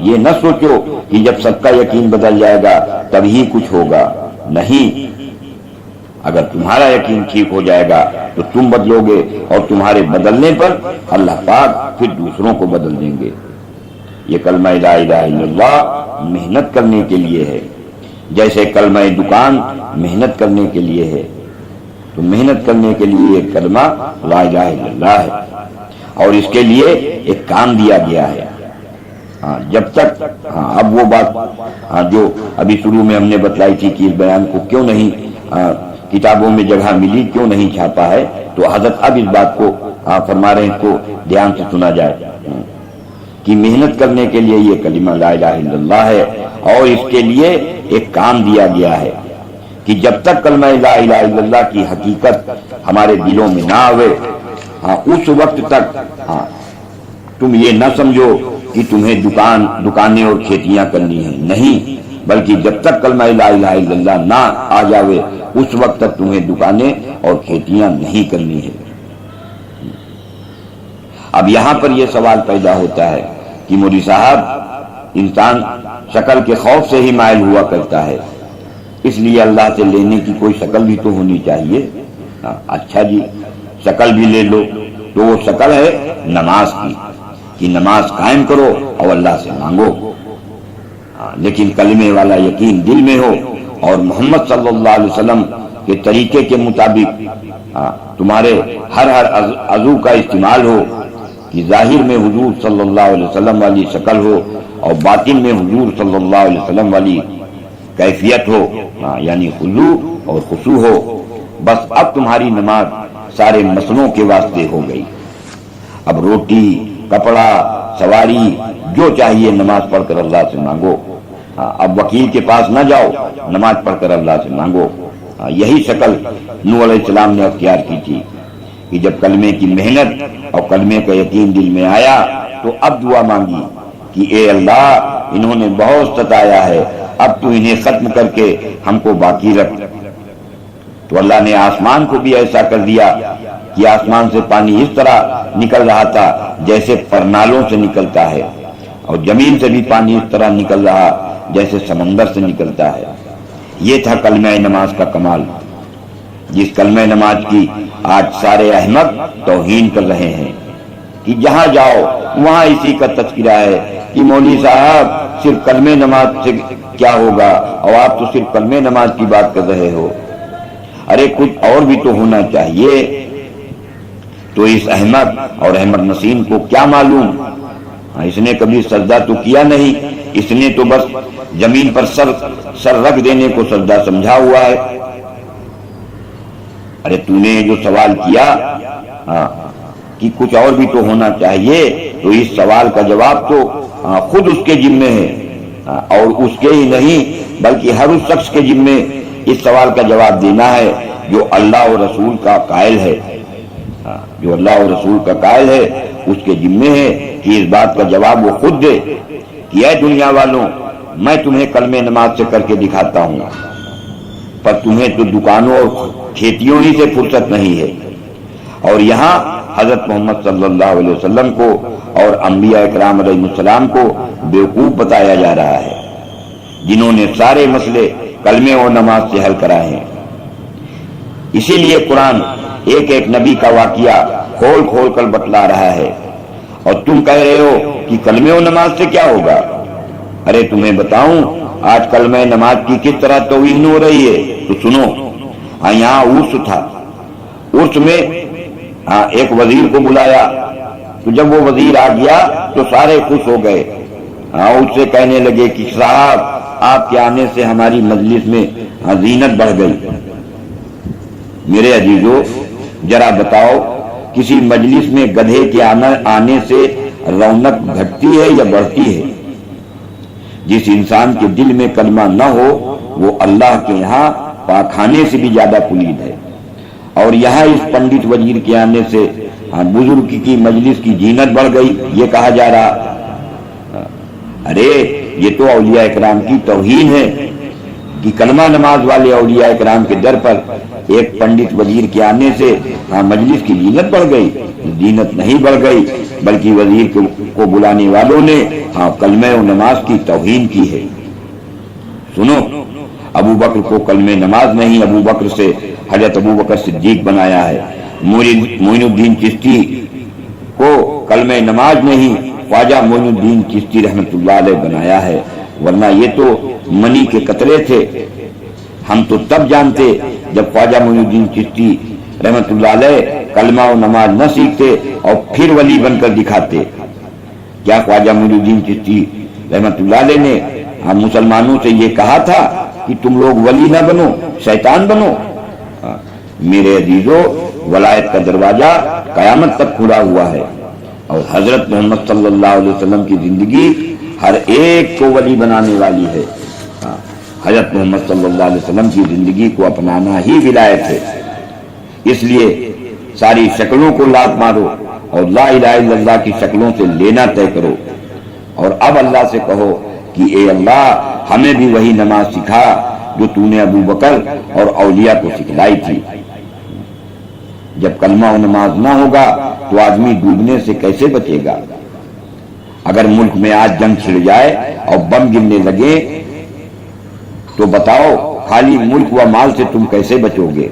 یہ نہ سوچو کہ جب سب کا یقین بدل جائے گا تبھی کچھ ہوگا، نہیں، اگر تمہارا یقین ٹھیک ہو جائے گا تو تم بدلو گے، اور تمہارے بدلنے پر اللہ پاک پھر دوسروں کو بدل دیں گے۔ یہ کلمہ لا الہ الا اللہ محنت کرنے کے لیے ہے، جیسے کلمہ دکان محنت کرنے کے لیے ہے، تو محنت کرنے کے لیے یہ کلمہ لا الہ الا اللہ ہے، اور اس کے لیے ایک کام دیا گیا ہے۔ جب تک اب وہ بات جو ابھی شروع میں ہم نے بتلائی تھی کہ اس بیان کو کیوں نہیں کتابوں میں جگہ ملی، کیوں نہیں چھاپا ہے، تو حضرت اب اس بات کو فرما رہے ہیں، اس کو دھیان سے سنا جائے کہ محنت کرنے کے لیے یہ کلمہ لا الہ الا اللہ ہے، اور اس کے لیے ایک کام دیا گیا ہے کہ جب تک کلمہ لا الہ الا اللہ کی حقیقت ہمارے دلوں میں نہ آوے، اس وقت تک تم یہ نہ سمجھو کہ تمہیں دکانیں اور کھیتیاں کرنی ہیں، نہیں، بلکہ جب تک کلمہ لا الہ الا اللہ نہ آ جاوے اس وقت تک تمہیں دکانیں اور کھیتیاں نہیں کرنی ہے۔ اب یہاں پر یہ سوال پیدا ہوتا ہے کہ مودی صاحب، انسان شکل کے خوف سے ہی مائل ہوا کرتا ہے، اس لیے اللہ سے لینے کی کوئی شکل بھی تو ہونی چاہیے۔ اچھا جی، شکل بھی لے لو، تو وہ شکل ہے نماز کی، کہ نماز قائم کرو اور اللہ سے مانگو، لیکن کلمے والا یقین دل میں ہو، اور محمد صلی اللہ علیہ وسلم کے طریقے کے مطابق تمہارے ہر عضو کا استعمال ہو، کہ ظاہر میں حضور صلی اللہ علیہ وسلم والی شکل ہو، اور باطن میں حضور صلی اللہ علیہ وسلم والی کیفیت ہو، یعنی خضوع اور خشوع ہو۔ بس اب تمہاری نماز سارے مسئلوں کے واسطے ہو گئی۔ اب روٹی، کپڑا، سواری، جو چاہیے نماز پڑھ کر اللہ سے مانگو۔ اب وکیل کے پاس نہ جاؤ، نماز پڑھ کر اللہ سے مانگو۔ یہی شکل نوح علیہ السلام نے اختیار کی تھی کہ جب کلمے کی محنت اور کلمے کا یقین دل میں آیا تو اب دعا مانگی کہ اے اللہ انہوں نے بہت ستایا ہے، اب تو انہیں ختم کر کے ہم کو باقی رکھ۔ تو اللہ نے آسمان کو بھی ایسا کر دیا کہ آسمان سے پانی اس طرح نکل رہا تھا جیسے پرنالوں سے نکلتا ہے، اور زمین سے بھی پانی اس طرح نکل رہا جیسے سمندر سے نکلتا ہے۔ یہ تھا کلمہ نماز کا کمال، جس کلمہ نماز کی آج سارے احمق توہین کر رہے ہیں کہ جہاں جاؤ وہاں اسی کا تذکرہ ہے کہ مولوی صاحب صرف کلمہ نماز سے کیا ہوگا، اور آپ تو صرف کلمہ نماز کی بات کر رہے ہو۔ ارے کچھ اور بھی تو ہونا چاہیے۔ تو اس احمد اور احمد نسیم کو کیا معلوم، اس نے کبھی سجدہ تو کیا نہیں، اس نے تو بس زمین پر سر رکھ دینے کو سجدہ سمجھا ہوا ہے۔ ارے تو نے جو سوال کیا کہ کچھ اور بھی تو ہونا چاہیے، تو اس سوال کا جواب تو خود اس کے ذمے ہے، اور اس کے ہی نہیں بلکہ ہر اس شخص کے ذمے اس سوال کا جواب دینا ہے جو اللہ اور رسول کا قائل ہے۔ جو اللہ اور رسول کا قائل ہے اس کے ذمے ہے کہ اس بات کا جواب وہ خود دے کہ اے دنیا والوں، میں تمہیں کلمہ نماز سے کر کے دکھاتا ہوں، پر تمہیں تو دکانوں اور کھیتیوں ہی سے فرصت نہیں ہے۔ اور یہاں حضرت محمد صلی اللہ علیہ وسلم کو اور انبیاء اکرام علیہ السلام کو بیوقوف بتایا جا رہا ہے، جنہوں نے سارے مسئلے کلمے اور نماز سے حل کرائے ہیں۔ اسی لیے قرآن ایک ایک نبی کا واقعہ کھول کھول کر بتلا رہا ہے، اور تم کہہ رہے ہو کہ کلمے و نماز سے کیا ہوگا۔ ارے تمہیں بتاؤں آج کلمہ نماز کی کس طرح توہین ہو رہی ہے، تو سنو۔ یہاں عرس تھا، عرس میں ایک وزیر کو بلایا، تو جب وہ وزیر آ گیا تو سارے خوش ہو گئے، اس سے کہنے لگے کہ صاحب آپ کے آنے سے ہماری مجلس میں زینت بڑھ گئی۔ میرے عزیزو ذرا بتاؤ، کسی مجلس میں گدھے کے آنے سے رونق گھٹتی ہے یا بڑھتی ہے؟ جس انسان کے دل میں کلمہ نہ ہو وہ اللہ کے یہاں پاخانے سے بھی زیادہ پلید ہے، اور یہاں اس پنڈت وزیر کے آنے سے بزرگ کی مجلس کی زینت بڑھ گئی، یہ کہا جا رہا۔ ارے یہ تو اولیاء اکرام کی توہین ہے کہ کلمہ نماز والے اولیاء اکرام کے در پر ایک پنڈت وزیر کے آنے سے مجلس کی زینت بڑھ گئی۔ زینت نہیں بڑھ گئی بلکہ وزیر کو بلانے والوں نے کلمہ و نماز کی توہین کی ہے۔ سنو، ابو بکر کو کلمہ نماز نہیں، ابو بکر سے حضرت ابو بکر صدیق بنایا ہے۔ معین الدین چشتی کو کلمہ نماز نہیں، خواجہ معین الدین چشتی رحمت اللہ علیہ بنایا ہے، ورنہ یہ تو منی کے قطرے تھے۔ ہم تو تب جانتے جب خواجہ معین الدین چشتی رحمت اللہ علیہ کلمہ و نماز نہ سیکھتے اور پھر ولی بن کر دکھاتے۔ کیا خواجہ معین الدین چشتی رحمت اللہ علیہ نے ہم مسلمانوں سے یہ کہا تھا کہ تم لوگ ولی نہ بنو، شیطان بنو؟ میرے عزیزو، ولایت کا دروازہ قیامت تک کھلا ہوا ہے، اور حضرت محمد صلی اللہ علیہ وسلم کی زندگی ہر ایک کو ولی بنانے والی ہے۔ حضرت محمد صلی اللہ علیہ وسلم کی زندگی کو اپنانا ہی ولایت ہے۔ اس لیے ساری شکلوں کو لات مارو اور لا الہ الا اللہ کی شکلوں سے لینا طے کرو، اور اب اللہ سے کہو کہ اے اللہ ہمیں بھی وہی نماز سکھا جو تو نے ابو بکر اور اولیاء کو سکھلائی تھی۔ جب کلمہ و نماز نہ ہوگا تو آدمی ڈوبنے سے کیسے بچے گا؟ اگر ملک میں آج جنگ چھڑ جائے اور بم گرنے لگے تو بتاؤ خالی ملک و مال سے تم کیسے بچو گے؟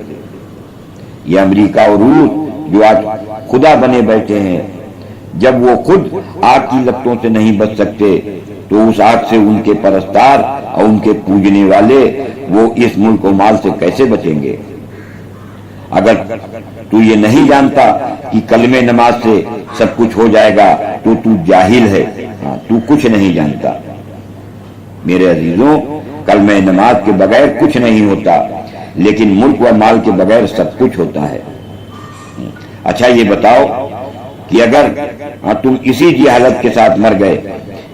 یہ امریکہ اور روس جو آج خدا بنے بیٹھے ہیں، جب وہ خود آگ کی لپٹوں سے نہیں بچ سکتے تو اس آگ سے ان کے پرستار اور ان کے پوجنے والے وہ اس ملک و مال سے کیسے بچیں گے؟ اگر تو یہ نہیں جانتا کہ کلمہ نماز سے سب کچھ ہو جائے گا تو تو جاہل ہے، تو کچھ نہیں جانتا۔ میرے عزیزوں، کلمہ نماز کے بغیر کچھ نہیں ہوتا، لیکن ملک و مال کے بغیر سب کچھ ہوتا ہے۔ اچھا یہ بتاؤ کہ اگر تم اسی جہالت کے ساتھ مر گئے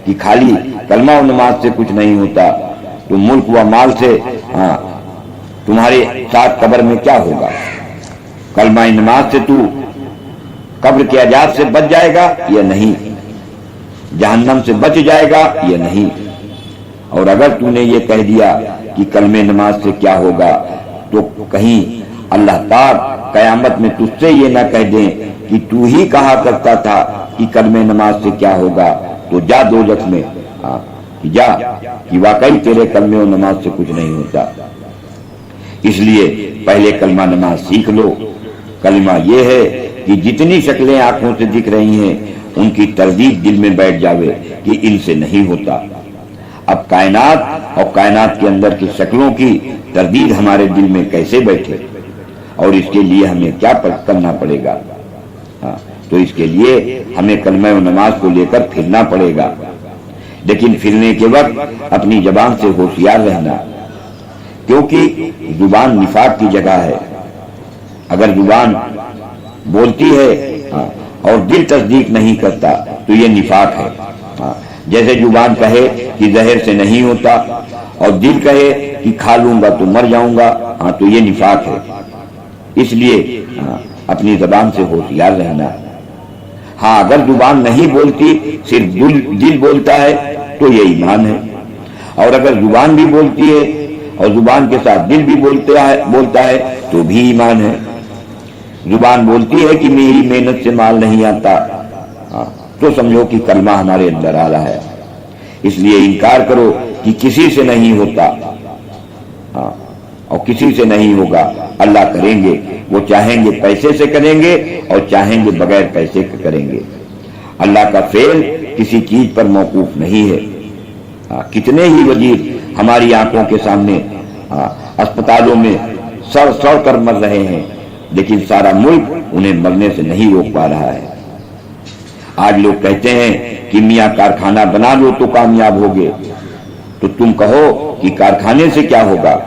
کہ خالی کلمہ و نماز سے کچھ نہیں ہوتا، تو ملک و مال سے تمہارے ساتھ قبر میں کیا ہوگا؟ کلمہ نماز سے تو قبر کے عذاب سے بچ جائے گا یا نہیں؟ جہنم سے بچ جائے گا یا نہیں؟ اور اگر تو نے یہ کہہ دیا کہ کلمہ نماز سے کیا ہوگا، تو کہیں اللہ پاک قیامت میں تجھ سے یہ نہ کہہ دیں کہ تو ہی کہا کرتا تھا کہ کلمہ نماز سے کیا ہوگا، تو جا دوزخ میں جا کہ واقعی تیرے کلمہ و نماز سے کچھ نہیں ہوتا۔ اس لیے پہلے کلمہ نماز سیکھ لو۔ کلمہ یہ ہے کہ جتنی شکلیں آنکھوں سے دکھ رہی ہیں ان کی تردید دل میں بیٹھ جاوے کہ ان سے نہیں ہوتا۔ اب کائنات اور کائنات کے اندر کی شکلوں کی تردید ہمارے دل میں کیسے بیٹھے، اور اس کے لیے ہمیں کیا کرنا پڑے گا؟ تو اس کے لیے ہمیں کلمہ و نماز کو لے کر پھرنا پڑے گا، لیکن پھرنے کے وقت اپنی زبان سے ہوشیار رہنا، کیونکہ زبان نفاق کی جگہ ہے۔ اگر زبان بولتی ہے اور دل تصدیق نہیں کرتا تو یہ نفاق ہے۔ جیسے زبان کہے کہ زہر سے نہیں ہوتا اور دل کہے کہ کھا لوں گا تو مر جاؤں گا، تو یہ نفاق ہے۔ اس لیے اپنی زبان سے ہوشیار رہنا۔ اگر زبان نہیں بولتی، صرف دل بولتا ہے تو یہ ایمان ہے، اور اگر زبان بھی بولتی ہے اور زبان کے ساتھ دل بھی بولتا ہے تو بھی ایمان ہے۔ زبان بولتی ہے کہ میری محنت سے مال نہیں آتا، تو سمجھو کہ کلمہ ہمارے اندر آ رہا ہے۔ اس لیے انکار کرو کہ کسی سے نہیں ہوتا، اور کسی سے نہیں ہوگا، اللہ کریں گے۔ وہ چاہیں گے پیسے سے کریں گے اور چاہیں گے بغیر پیسے کے کریں گے۔ اللہ کا فعل کسی چیز پر موقوف نہیں ہے۔ کتنے ہی وزیر ہماری آنکھوں کے سامنے اسپتالوں میں سڑ کر مر رہے ہیں، لیکن سارا ملک انہیں مرنے سے نہیں روک پا رہا ہے۔ آج لوگ کہتے ہیں کہ میاں کارخانہ بنا لو تو کامیاب ہوگے، تو تم کہو کہ کارخانے سے کیا ہوگا؟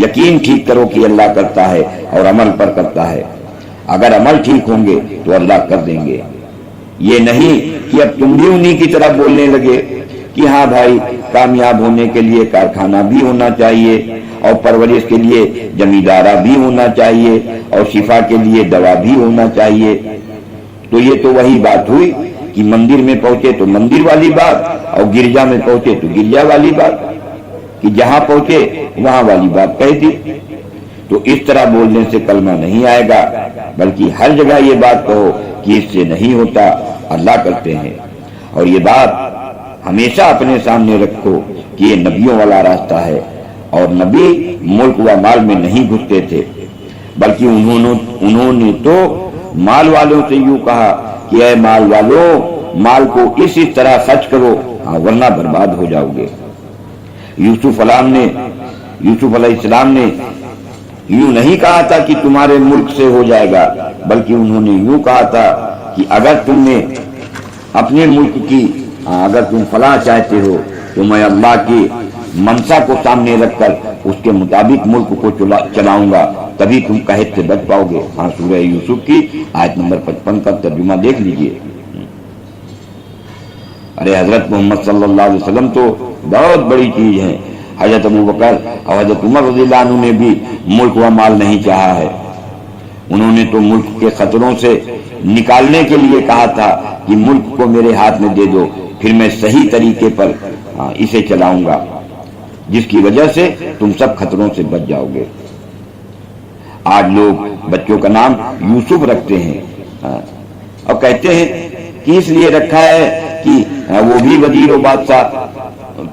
یقین ٹھیک کرو کہ اللہ کرتا ہے اور عمل پر کرتا ہے۔ اگر عمل ٹھیک ہوں گے تو اللہ کر دیں گے۔ یہ نہیں کہ اب تم بھی انہی کی طرح بولنے لگے کہ ہاں بھائی، کامیاب ہونے کے لیے کارخانہ بھی ہونا چاہیے، اور پرورش کے لیے زمیندارہ بھی ہونا چاہیے، اور شفا کے لیے دوا بھی ہونا چاہیے۔ تو یہ تو وہی بات ہوئی کہ مندر میں پہنچے تو مندر والی بات، اور گرجا میں پہنچے تو گرجا والی بات، کہ جہاں پہنچے وہاں والی بات کہہ دی۔ تو اس طرح بولنے سے کلمہ نہیں آئے گا، بلکہ ہر جگہ یہ بات کہو کہ اس سے نہیں ہوتا، اللہ کرتے ہیں۔ اور یہ بات ہمیشہ اپنے سامنے رکھو کہ یہ نبیوں والا راستہ ہے، اور نبی ملک و مال میں نہیں گھستے تھے، بلکہ انہوں نے تو مال والوں سے یوں کہا کہ اے مال والوں، مال کو اس طرح خرچ کرو ورنہ برباد ہو جاؤ گے۔ یوسف علیہ السلام نے یوں نہیں کہا تھا کہ تمہارے ملک سے ہو جائے گا، بلکہ انہوں نے یوں کہا تھا کہ اگر تم نے اپنے ملک کی اگر تم فلاح چاہتے ہو تو میں اللہ کی منشا کو سامنے رکھ کر اس کے مطابق ملک کو چلاؤں گا، تبھی تم قحط سے بچ پاؤ گے۔ سورہ یوسف کی آیت نمبر 55 کا ترجمہ دیکھ لیجئے۔ ارے حضرت محمد صلی اللہ علیہ وسلم تو بہت بڑی چیز ہے۔ حضرت ابوبکر اور حضرت عمر رضی اللہ عنہ نے بھی ملک و مال نہیں چاہا ہے۔ انہوں نے تو ملک کے خطروں سے نکالنے کے لیے کہا تھا کہ ملک کو میرے ہاتھ میں دے دو، پھر میں صحیح طریقے پر اسے چلاؤں گا، جس کی وجہ سے تم سب خطروں سے بچ جاؤ گے۔ آج لوگ بچوں کا نام یوسف رکھتے ہیں اور کہتے ہیں کہ اس لیے رکھا ہے کہ وہ بھی وزیر و بادشاہ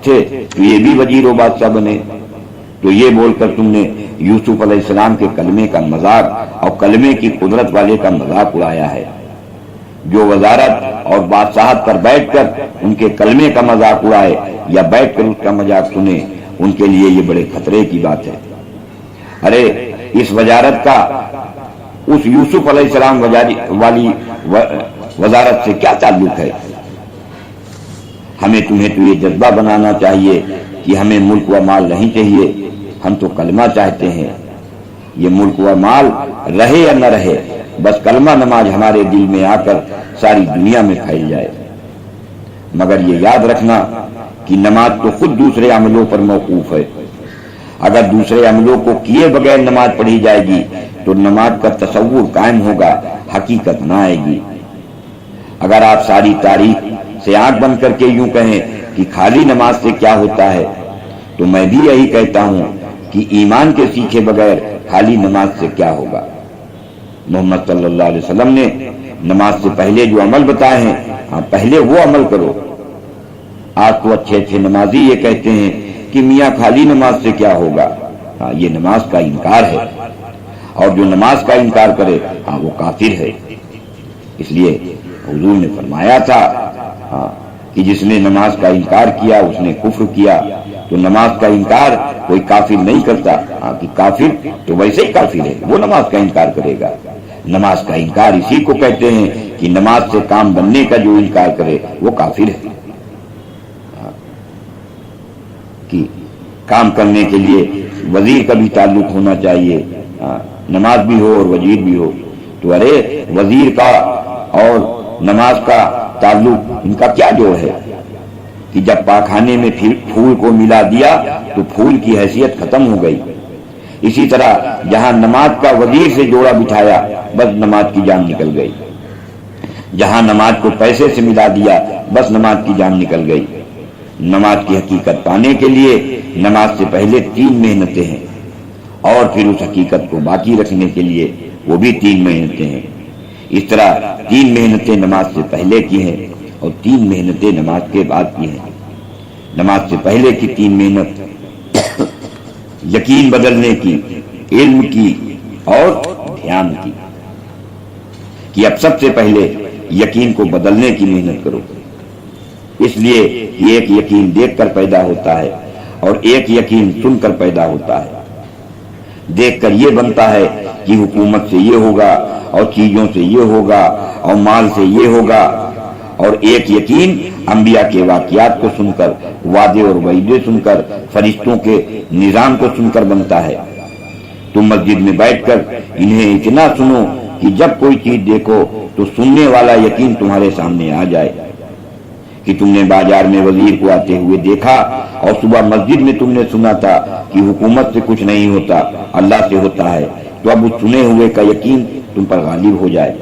تھے تو یہ بھی وزیر و بادشاہ بنے۔ تو یہ بول کر تم نے یوسف علیہ السلام کے کلمے کا مذاق اور کلمے کی قدرت والے کا مذاق اڑایا ہے۔ جو وزارت اور بادشاہت پر بیٹھ کر ان کے کلمے کا مذاق اڑائے یا بیٹھ کر اس کا مذاق سنے، ان کے لیے یہ بڑے خطرے کی بات ہے۔ ارے اس وزارت کا اس یوسف علیہ السلام والی وزارت سے کیا تعلق ہے؟ ہمیں تمہیں تو یہ جذبہ بنانا چاہیے کہ ہمیں ملک و مال نہیں چاہیے، ہم تو کلمہ چاہتے ہیں۔ یہ ملک و مال رہے یا نہ رہے، بس کلمہ نماز ہمارے دل میں آ کر ساری دنیا میں پھیل جائے۔ مگر یہ یاد رکھنا کہ نماز تو خود دوسرے عملوں پر موقوف ہے، اگر دوسرے عملوں کو کیے بغیر نماز پڑھی جائے گی تو نماز کا تصور قائم ہوگا، حقیقت نہ آئے گی۔ اگر آپ ساری تاریخ سے آنکھ بند کر کے یوں کہیں کہ خالی نماز سے کیا ہوتا ہے، تو میں بھی یہی کہتا ہوں کہ ایمان کے سیکھے بغیر خالی نماز سے کیا ہوگا۔ محمد صلی اللہ علیہ وسلم نے نماز سے پہلے جو عمل بتائے ہیں، پہلے وہ عمل کرو۔ آج تو اچھے اچھے نمازی یہ کہتے ہیں کہ میاں خالی نماز سے کیا ہوگا، یہ نماز کا انکار ہے، اور جو نماز کا انکار کرے وہ کافر ہے۔ اس لیے حضور نے فرمایا تھا کہ جس نے نماز کا انکار کیا اس نے کفر کیا۔ تو نماز کا انکار کوئی کافر نہیں کرتا، کہ کافر تو ویسے ہی کافر ہے، وہ نماز کا انکار کرے گا۔ نماز کا انکار اسی کو کہتے ہیں کہ نماز سے کام بننے کا جو انکار کرے وہ کافر ہے۔ کہ کام کرنے کے لیے وزیر کا بھی تعلق ہونا چاہیے، نماز بھی ہو اور وزیر بھی ہو، تو ارے وزیر کا اور نماز کا تعلق ان کا کیا جوڑ ہے کہ جب پاخانے میں پھول کو ملا دیا تو پھول کی حیثیت ختم ہو گئی۔ اسی طرح جہاں نماز کا وزیر سے جوڑا بٹھایا بس نماز کی جان نکل گئی، جہاں نماز کو پیسے سے ملا دیا بس نماز کی جان نکل گئی۔ نماز کی حقیقت پانے کے لیے نماز سے پہلے 3 محنتیں ہیں، اور پھر اس حقیقت کو باقی رکھنے کے لیے وہ بھی 3 محنتیں ہیں۔ اس طرح 3 محنتیں نماز سے پہلے کی ہیں اور 3 محنتیں نماز کے بعد کی ہیں۔ نماز سے پہلے کی 3 محنت یقین بدلنے کی، علم کی اور دھیان کی، کہ اب سب سے پہلے یقین کو بدلنے کی محنت کرو۔ اس لیے ایک یقین دیکھ کر پیدا ہوتا ہے اور ایک یقین سن کر پیدا ہوتا ہے۔ دیکھ کر یہ بنتا ہے کہ حکومت سے یہ ہوگا اور چیزوں سے یہ ہوگا اور مال سے یہ ہوگا، اور ایک یقین انبیاء کے واقعات کو سن کر، وعدے اور وعیدے سن کر، فرشتوں کے نظام کو سن کر بنتا ہے۔ تم مسجد میں بیٹھ کر انہیں اتنا سنو کہ جب کوئی چیز دیکھو تو سننے والا یقین تمہارے سامنے آ جائے۔ کہ تم نے بازار میں وزیر کو آتے ہوئے دیکھا اور صبح مسجد میں تم نے سنا تھا کہ حکومت سے کچھ نہیں ہوتا، اللہ سے ہوتا ہے، تو اب اس سنے ہوئے کا یقین تم پر غالب ہو جائے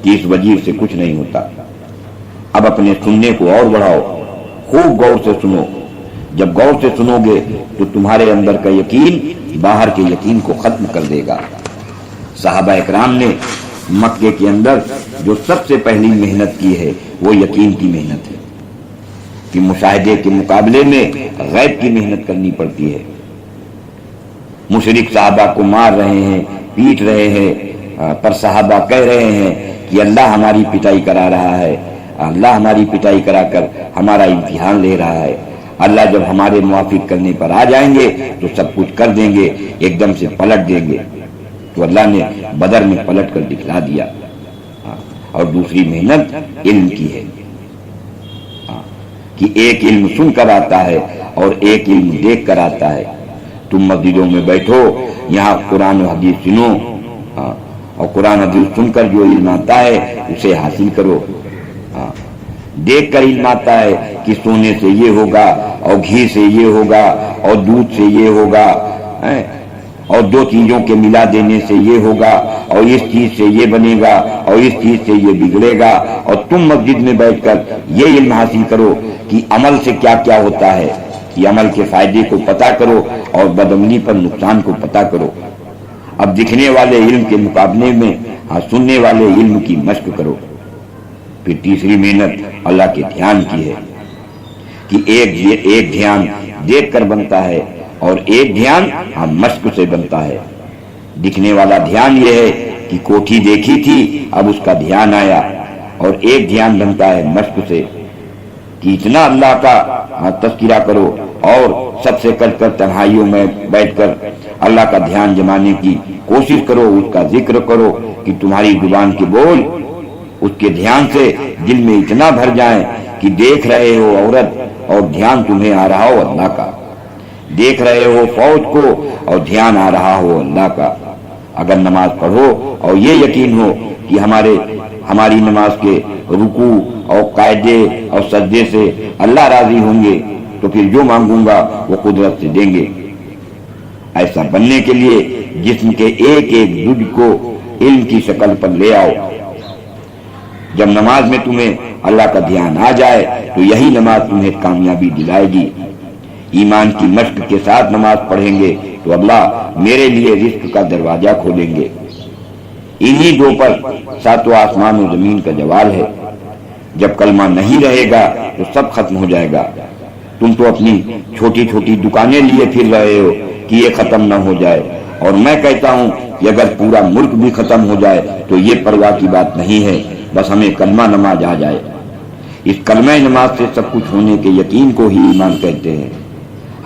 کہ اس وزیر سے کچھ نہیں ہوتا۔ اب اپنے سننے کو اور بڑھاؤ، خوب غور سے سنو۔ جب غور سے سنو گے تو تمہارے اندر کا یقین باہر کے یقین کو ختم کر دے گا۔ صحابہ اکرام نے مکے کے اندر جو سب سے پہلی محنت کی ہے وہ یقین کی محنت ہے، کہ مشاہدے کے مقابلے میں غیب کی محنت کرنی پڑتی ہے۔ مشرک صحابہ کو مار رہے ہیں، پیٹ رہے ہیں، پر صحابہ کہہ رہے ہیں کہ اللہ ہماری پٹائی کرا رہا ہے، اللہ ہماری پٹائی کرا کر ہمارا امتحان لے رہا ہے، اللہ جب ہمارے موافق کرنے پر آ جائیں گے تو سب کچھ کر دیں گے، ایک دم سے پلٹ دیں گے۔ تو اللہ نے بدر میں پلٹ کر دکھلا دیا۔ اور دوسری محنت علم کی ہے، کہ ایک علم سن کر آتا ہے اور ایک علم دیکھ کر آتا ہے۔ تم مسجدوں میں بیٹھو، یہاں قرآن و حدیث سنو، اور قرآن حدیث سن کر جو علم آتا ہے اسے حاصل کرو۔ دیکھ کر علم آتا ہے کہ سونے سے یہ ہوگا اور گھی سے یہ ہوگا اور دودھ سے یہ ہوگا، اور 2 چیزوں کے ملا دینے سے یہ ہوگا اور اس چیز سے یہ بنے گا اور اس چیز سے یہ بگڑے گا۔ اور تم مسجد میں بیٹھ کر یہ علم حاصل کرو کہ عمل سے کیا کیا ہوتا ہے، کہ عمل کے فائدے کو پتہ کرو اور بدعملی پر نقصان کو پتہ کرو۔ اب دکھنے والے علم کے مقابلے میں سننے والے علم کی مشق کرو۔ پھر تیسری محنت اللہ کے دھیان کی ہے، کہ ایک دھیان دیکھ کر بنتا ہے اور ایک دھیان مشق سے بنتا ہے۔ دکھنے والا دھیان یہ ہے کہ کوٹھی دیکھی تھی اب اس کا دھیان آیا، اور ایک دھیان بنتا ہے مشق سے، کہ اتنا اللہ کا تذکرہ کرو اور سب سے کر تنہائیوں میں بیٹھ کر اللہ کا دھیان جمانے کی کوشش کرو، اس کا ذکر کرو کہ تمہاری زبان کے بول اس کے دھیان سے دل میں اتنا بھر جائیں کہ دیکھ رہے ہو عورت اور دھیان تمہیں آ رہا ہو اللہ کا، دیکھ رہے ہو فوج کو اور دھیان آ رہا ہو اللہ کا۔ اگر نماز پڑھو اور یہ یقین ہو کہ ہماری نماز کے رکوع اور قاعدے اور سجدے سے اللہ راضی ہوں گے تو پھر جو مانگوں گا وہ قدرت سے دیں گے۔ ایسا بننے کے لیے جسم کے ایک ایک جز کو علم کی شکل پر لے آؤ۔ جب نماز میں تمہیں اللہ کا دھیان آ جائے تو یہی نماز تمہیں کامیابی دلائے گی۔ ایمان کی مشق کے ساتھ نماز پڑھیں گے تو اللہ میرے لیے رزق کا دروازہ کھولیں گے۔ انہی دو پر ساتوں آسمان و زمین کا جوال ہے۔ جب کلمہ نہیں رہے گا تو سب ختم ہو جائے گا۔ تم تو اپنی چھوٹی چھوٹی دکانیں لیے پھر رہے ہو کہ یہ ختم نہ ہو جائے، اور میں کہتا ہوں کہ اگر پورا ملک بھی ختم ہو جائے تو یہ پرواہ کی بات نہیں ہے، بس ہمیں کلمہ نماز آ جائے۔ اس کلمہ نماز سے سب کچھ ہونے کے یقین کو ہی ایمان کہتے ہیں۔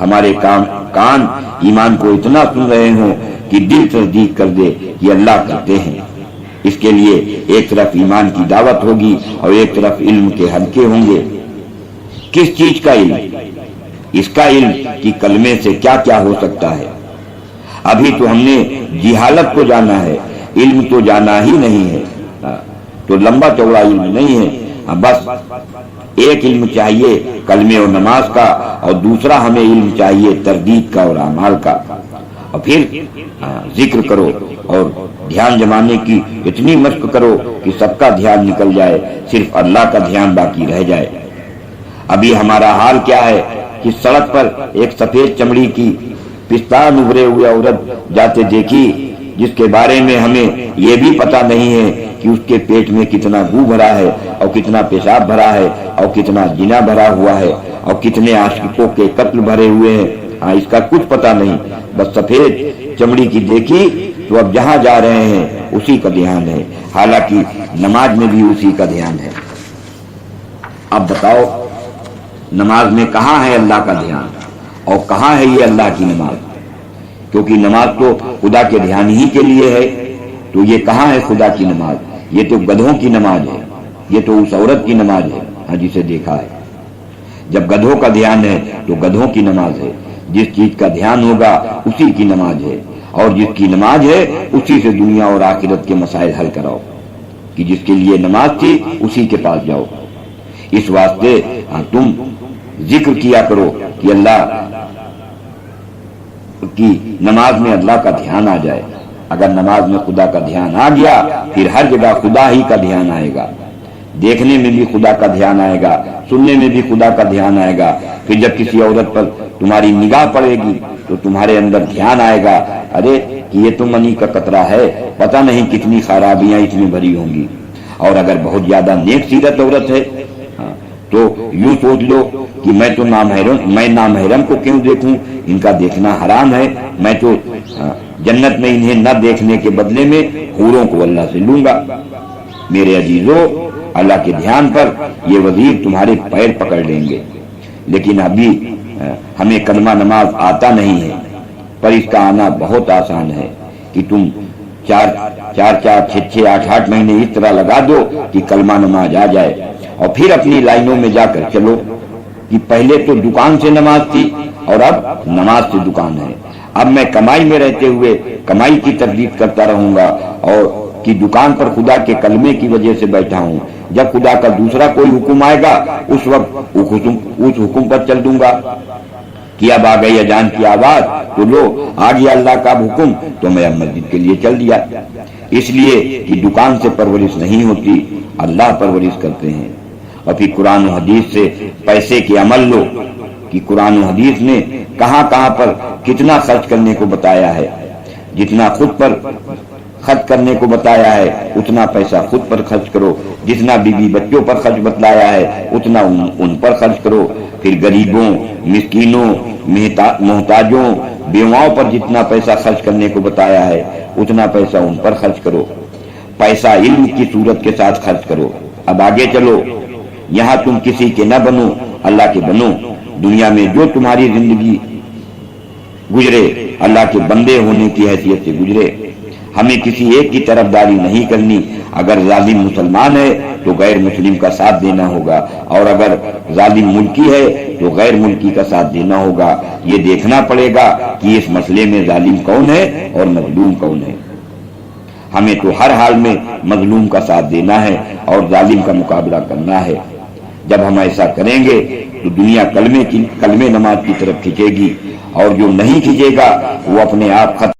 ہمارے کان ایمان کو اتنا سن رہے ہوں کہ دل تصدیق کر دے کہ اللہ کرتے ہیں۔ اس کے لیے ایک طرف ایمان کی دعوت ہوگی اور ایک طرف علم کے حلقے ہوں گے۔ کس چیز کا علم؟ اس کا علم کہ کلمے سے کیا کیا ہو سکتا ہے۔ ابھی تو ہم نے جہالت کو جانا ہے، علم تو جانا ہی نہیں ہے، تو لمبا چوڑا علم نہیں ہے، بس ایک علم چاہیے کلمے اور نماز کا، اور دوسرا ہمیں علم چاہیے تردید کا اور اعمال کا۔ اور پھر ذکر کرو اور دھیان جمانے کی اتنی مشق کرو کہ سب کا دھیان نکل جائے، صرف اللہ کا دھیان باقی رہ جائے۔ ابھی ہمارا حال کیا ہے کہ سڑک پر ایک سفید چمڑی کی پستان ابھرے ہوئے عورت جاتے دیکھی، جس کے بارے میں ہمیں یہ بھی پتا نہیں ہے کہ اس کے پیٹ میں کتنا گو بھرا ہے اور کتنا پیشاب بھرا ہے اور کتنا جنا بھرا ہوا ہے اور کتنے عاشقوں کے قتل بھرے ہوئے ہیں۔ اس کا کچھ پتا نہیں، بس سفید چمڑی کی دیکھی تو اب جہاں جا رہے ہیں اسی کا دھیان ہے، حالانکہ نماز میں بھی اسی کا دھیان ہے۔ اب بتاؤ نماز میں کہاں ہے اللہ کا دھیان اور کہاں ہے یہ اللہ کی نماز؟ کیونکہ نماز تو خدا کے دھیان ہی کے لیے ہے، تو یہ کہاں ہے خدا کی نماز؟ یہ تو گدھوں کی نماز ہے، یہ تو اس عورت کی نماز ہے جسے دیکھا ہے۔ جب گدھوں کا دھیان ہے تو گدھوں کی نماز ہے، جس چیز کا دھیان ہوگا اسی کی نماز ہے، اور جس کی نماز ہے اسی سے دنیا اور آخرت کے مسائل حل کراؤ، کہ جس کے لیے نماز تھی اسی کے پاس جاؤ۔ اس واسطے تم ذکر کیا کرو کہ اللہ کی نماز میں اللہ کا دھیان آ جائے۔ اگر نماز میں خدا کا دھیان آ گیا پھر ہر جگہ خدا ہی کا دھیان آئے گا، دیکھنے میں بھی خدا کا دھیان آئے گا، سننے میں بھی خدا کا دھیان آئے گا۔ پھر جب کسی عورت پر تمہاری نگاہ پڑے گی تو تمہارے اندر دھیان آئے گا، ارے کہ یہ تو منی کا قطرہ ہے، پتہ نہیں کتنی خرابیاں اس میں بھری ہوں گی۔ اور اگر بہت زیادہ نیک سیرت عورت ہے تو یوں سوچ لو کہ میں تو نامحرم کو کیوں دیکھوں، ان کا دیکھنا حرام ہے، میں تو جنت میں انہیں نہ دیکھنے کے بدلے میں حوروں کو اللہ سے لوں گا۔ میرے عزیزو، اللہ کے دھیان پر یہ وزیر تمہارے پیر پکڑ لیں گے، لیکن ابھی ہمیں کلمہ نماز آتا نہیں ہے، پر اس کا آنا بہت آسان ہے کہ تم 4 6 8 مہینے اس طرح لگا دو کہ کلمہ نماز آ جائے، اور پھر اپنی لائنوں میں جا کر چلو کہ پہلے تو دکان سے نماز تھی اور اب نماز سے دکان ہے۔ اب میں کمائی میں رہتے ہوئے کمائی کی تردید کرتا رہوں گا، اور کہ دکان پر خدا کے کلمے کی وجہ سے بیٹھا ہوں۔ جب خدا کا دوسرا کوئی حکم آئے گا اس وقت اس حکم پر چل دوں گا کہ اب آ گئی اذان کی آواز تو لو آ گیا اللہ کا حکم، تو میں اب مسجد کے لیے چل دیا۔ اس لیے کہ دکان سے پرورش نہیں ہوتی، اللہ پرورش کرتے ہیں۔ اور پھر قرآن و حدیث سے پیسے کے عمل لو کہ قرآن و حدیث نے کہاں کہاں پر کتنا خرچ کرنے کو بتایا ہے۔ جتنا خود پر خرچ کرنے کو بتایا ہے اتنا پیسہ خود پر خرچ کرو، جتنا بیوی بچوں پر خرچ بتلایا ہے اتنا ان پر خرچ کرو، پھر غریبوں، مسکینوں، محتاجوں، بیواؤں پر جتنا پیسہ خرچ کرنے کو بتایا ہے اتنا پیسہ ان پر خرچ کرو۔ پیسہ علم کی صورت کے ساتھ خرچ کرو۔ اب آگے چلو، یہاں تم کسی کے نہ بنو، اللہ کے بنو۔ دنیا میں جو تمہاری زندگی گزرے اللہ کے بندے ہونے کی حیثیت سے گزرے۔ ہمیں کسی ایک کی طرفداری نہیں کرنی۔ اگر ظالم مسلمان ہے تو غیر مسلم کا ساتھ دینا ہوگا، اور اگر ظالم ملکی ہے تو غیر ملکی کا ساتھ دینا ہوگا۔ یہ دیکھنا پڑے گا کہ اس مسئلے میں ظالم کون ہے اور مظلوم کون ہے۔ ہمیں تو ہر حال میں مظلوم کا ساتھ دینا ہے اور ظالم کا مقابلہ کرنا ہے۔ جب ہم ایسا کریں گے تو دنیا کلمے نماز کی طرف کھینچے گی، اور جو نہیں کھینچے گا وہ اپنے آپ ختم